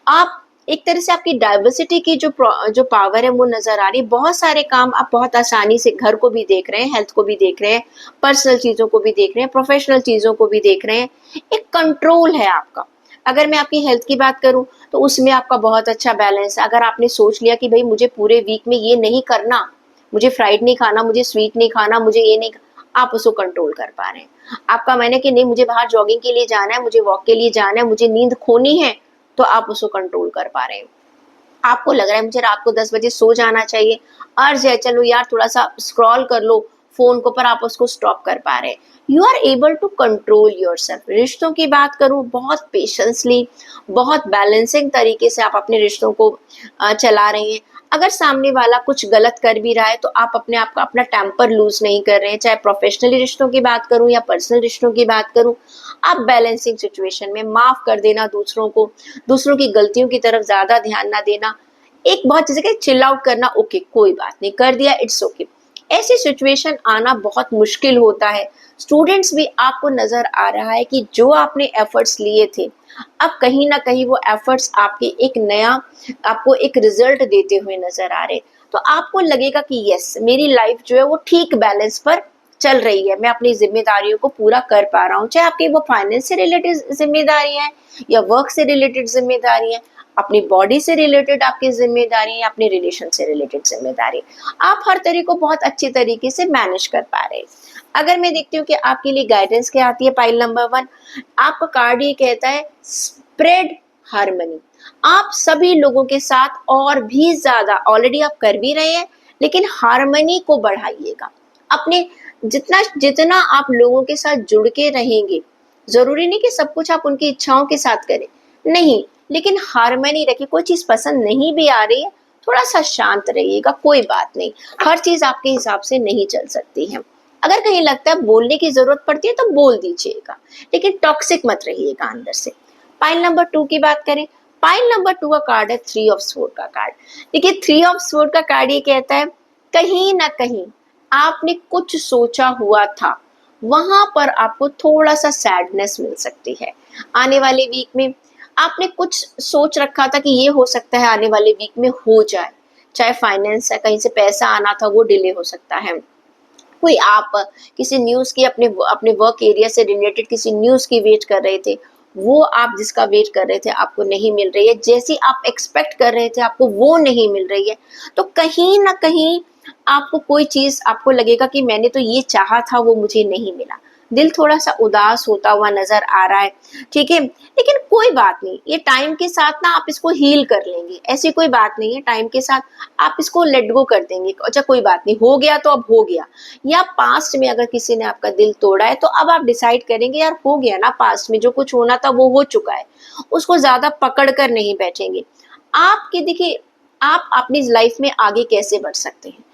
आप एक तरह से आपकी डाइवर्सिटी की जो पावर है वो नजर आ रही है। बहुत सारे काम आप बहुत आसानी से, घर को भी देख रहे हैं, हेल्थ को भी देख रहे हैं, पर्सनल चीजों को भी देख रहे हैं, प्रोफेशनल चीजों को भी देख रहे हैं। एक कंट्रोल है आपका। अगर मैं आपकी हेल्थ की बात करूं तो उसमें आपका बहुत अच्छा बैलेंस है। अगर आपने सोच लिया कि भाई मुझे पूरे वीक में ये नहीं करना, मुझे फ्राइड नहीं खाना, मुझे स्वीट नहीं खाना, मुझे ये नहीं, आप उसको कंट्रोल कर पा रहे हैं। आपका मैंने कि नहीं मुझे बाहर जॉगिंग के लिए जाना है, मुझे वॉक के लिए जाना है, मुझे नींद खोनी है, तो आप उसको कंट्रोल कर पा रहे हैं। आपको लग रहा है मुझे रात को 10 बजे सो जाना चाहिए, अर्ज है चलो यार थोड़ा सा स्क्रॉल कर लो, फोन को पर आप उसको स्टॉप कर पा रहे हैं। You are able to control yourself. रिश्तों की बात करूं, बहुत पेशेंसली, बहुत बैलेंसिंग तरीके से आप अपने रिश्तों को चला रहे हैं। अगर सामने वाला कुछ गलत कर भी रहा है तो आप अपने आप का अपना टेम्पर लूज नहीं कर रहे हैं। चाहे प्रोफेशनली रिश्तों की बात करूं या पर्सनल रिश्तों की बात करूं, आप बैलेंसिंग सिचुएशन में माफ कर देना दूसरों को, दूसरों की गलतियों की तरफ ज्यादा ध्यान ना देना, एक बहुत जैसे कि चिल आउट करना, ओके कोई बात नहीं, कर दिया, इट्स ओके। ऐसी सिचुएशन आना बहुत मुश्किल होता है। स्टूडेंट्स भी आपको नजर आ रहा है कि जो आपने एफर्ट्स लिए थे, अब कहीं ना कहीं वो एफर्ट्स आपके एक नया, आपको एक रिजल्ट देते हुए नजर आ रहे। तो आपको लगेगा कि यस, मेरी लाइफ जो है वो ठीक बैलेंस पर चल रही है, मैं अपनी जिम्मेदारियों को पूरा कर पा रहा हूँ। चाहे आपकी वो फाइनेंस से रिलेटेड जिम्मेदारी है या वर्क से रिलेटेड जिम्मेदारी है, अपनी बॉडी से रिलेटेड आपकी जिम्मेदारी है, अपने रिलेशन से रिलेटेड जिम्मेदारी, आप हर तरह को बहुत अच्छे तरीके से मैनेज कर पा रहे हैं। अगर मैं देखती हूँ कि आपके लिए गाइडेंस क्या आती है, पाइल नंबर 1, आपका कार्ड ये कहता है स्प्रेड हार्मनी। आप सभी लोगों के साथ और भी ज्यादा, ऑलरेडी आप कर भी रहे हैं, लेकिन हार्मनी को बढ़ाइएगा। अपने जितना जितना आप लोगों के साथ जुड़ के रहेंगे, जरूरी नहीं कि सब कुछ आप उनकी इच्छाओं के साथ करें, नहीं, लेकिन हार्मनी रखिए। कोई चीज पसंद नहीं भी आ रही है, थोड़ा सा शांत रहिएगा, कोई बात नहीं, हर चीज आपके हिसाब से नहीं चल सकती है। अगर कहीं लगता है बोलने की जरूरत पड़ती है तो बोल दीजिएगा, लेकिन टॉक्सिक मत रहिएगा अंदर से। पाइल नंबर 2 की बात करें, पाइल नंबर 2 का कार्ड है 3 ऑफ स्वॉर्ड का कार्ड। देखिए 3 ऑफ स्वॉर्ड का कार्ड ये कहता है कहीं ना कहीं आपने कुछ सोचा हुआ था, वहां पर आपको थोड़ा सा सैडनेस मिल सकती है। आने वाले वीक में आपने कुछ सोच रखा था कि ये हो सकता है आने वाले वीक में हो जाए, चाहे फाइनेंस है, कहीं से पैसा आना था वो डिले हो सकता है, कोई आप किसी न्यूज की अपने अपने वर्क एरिया से रिलेटेड किसी न्यूज की वेट कर रहे थे, वो आप जिसका वेट कर रहे थे आपको नहीं मिल रही है, जैसी आप एक्सपेक्ट कर रहे थे आपको वो नहीं मिल रही है, तो कहीं ना कहीं आपको कोई चीज, आपको लगेगा कि मैंने तो ये चाहा था वो मुझे नहीं मिला, दिल थोड़ा सा उदास होता हुआ नजर आ रहा है, ठीक है। लेकिन कोई बात नहीं, ये टाइम के साथ ना आप इसको हील कर लेंगे, ऐसी कोई बात नहीं है, टाइम के साथ आप इसको लेट गो कर देंगे। अच्छा कोई बात नहीं, हो गया तो अब हो गया। या पास्ट में अगर किसी ने आपका दिल तोड़ा है तो अब आप डिसाइड करेंगे यार हो गया ना, पास्ट में जो कुछ होना था वो हो चुका है, उसको ज्यादा पकड़ कर नहीं बैठेंगे। आपके देखिए, आप अपनी लाइफ में आगे कैसे बढ़ सकते हैं।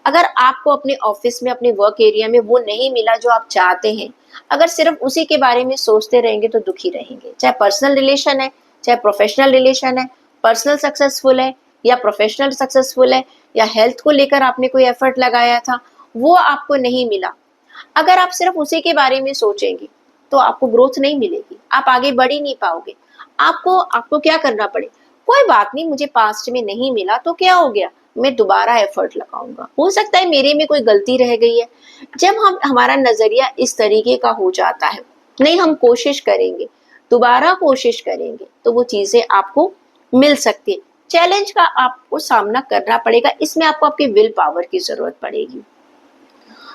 अगर आपको अपने ऑफिस में, अपने वर्क एरिया में वो नहीं मिला जो आप चाहते हैं, अगर सिर्फ उसी के बारे में सोचते रहेंगे तो दुखी रहेंगे। चाहे पर्सनल रिलेशन है, चाहे प्रोफेशनल रिलेशन है, पर्सनल सक्सेसफुल है या प्रोफेशनल सक्सेसफुल है, या हेल्थ को लेकर आपने कोई एफर्ट लगाया था वो आपको नहीं मिला, अगर आप सिर्फ उसी के बारे में सोचेंगे तो आपको ग्रोथ नहीं मिलेगी, आप आगे बढ़ ही नहीं पाओगे। आपको आपको क्या करना पड़े, कोई बात नहीं, मुझे पास्ट में नहीं मिला तो क्या हो गया, मैं दोबारा एफर्ट लगाऊंगा, हो सकता है मेरे में कोई गलती रह गई है। जब हम हमारा नजरिया इस तरीके का हो जाता है, नहीं हम कोशिश करेंगे, दोबारा कोशिश करेंगे तो वो चीजें आपको मिल सकती है। चैलेंज का आपको सामना करना पड़ेगा, इसमें आपको आपके विल पावर की जरूरत पड़ेगी,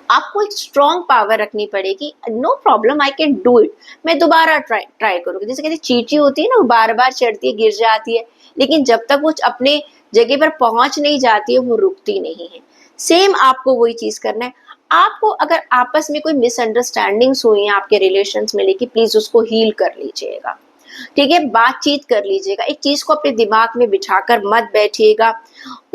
आपको एक स्ट्रॉन्ग पावर रखनी पड़ेगी। No problem, I can do it, मैं दोबारा ट्राई करूंगी। जैसे कहते चींटी होती है ना, वो बार बार चढ़ती है, गिर जाती है, लेकिन जब तक वो अपने जगह पर पहुंच नहीं जाती है वो रुकती नहीं है। सेम आपको वही चीज करना है। आपको अगर आपस में कोई मिसअंडरस्टैंडिंग्स हुई हैं आपके रिलेशंस में, लेकिन प्लीज उसको हील कर लीजिएगा, ठीक है, बातचीत कर लीजिएगा। एक चीज को अपने दिमाग में बिठाकर मत बैठिएगा।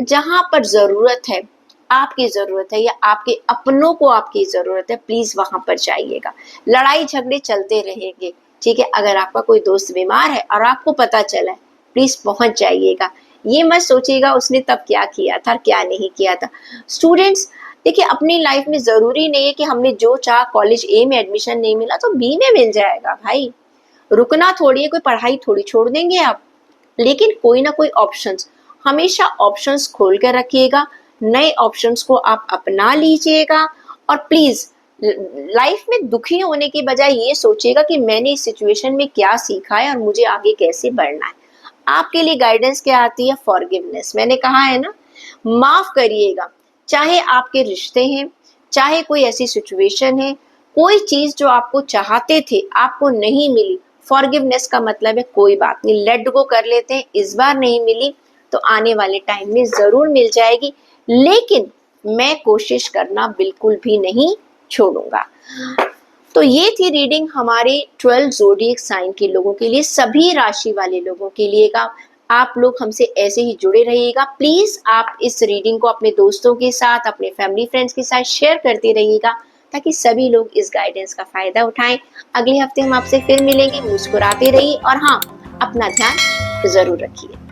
जहां पर जरूरत है, आपकी जरूरत है या आपके अपनों को आपकी जरूरत है, प्लीज वहां पर जाइएगा। लड़ाई झगड़े चलते रहेंगे, ठीक है। अगर आपका कोई दोस्त बीमार है और आपको पता चला है, प्लीज पहुंच जाइएगा। ये मत सोचिएगा उसने तब क्या किया था क्या नहीं किया था। स्टूडेंट्स देखिए, अपनी लाइफ में जरूरी नहीं है कि हमने जो चाहा, कॉलेज ए में एडमिशन नहीं मिला तो बी में मिल जाएगा भाई, रुकना थोड़ी है, कोई पढ़ाई थोड़ी छोड़ देंगे आप। लेकिन कोई ना कोई ऑप्शंस, हमेशा ऑप्शंस खोल कर रखिएगा, नए ऑप्शंस को आप अपना लीजिएगा। और प्लीज लाइफ में दुखी होने की बजाय ये सोचिएगा कि मैंने इस सिचुएशन में क्या सीखा है और मुझे आगे कैसे बढ़ना है। आपके लिए गाइडेंस क्या आती है, फॉरगिवनेस। मैंने कहा है ना, माफ करिएगा, चाहे आपके रिश्ते हैं, चाहे कोई ऐसी सिचुएशन है, कोई चीज जो आपको चाहते थे आपको नहीं मिली, फॉरगिवनेस का मतलब है कोई बात नहीं, लेट गो कर लेते हैं। इस बार नहीं मिली तो आने वाले टाइम में जरूर मिल जाएगी, लेकिन मैं कोशिश करना बिल्कुल भी नहीं छोड़ूंगा। तो ये थी रीडिंग हमारे 12 ज़ोडिएक साइन के लोगों के लिए, सभी राशि वाले लोगों के लिए का। आप लोग हमसे ऐसे ही जुड़े रहिएगा। प्लीज आप इस रीडिंग को अपने दोस्तों के साथ, अपने फैमिली फ्रेंड्स के साथ शेयर करते रहिएगा, ताकि सभी लोग इस गाइडेंस का फायदा उठाएं। अगले हफ्ते हम आपसे फिर मिलेंगे। मुस्कुराते रहिए और हाँ, अपना ध्यान जरूर रखिए।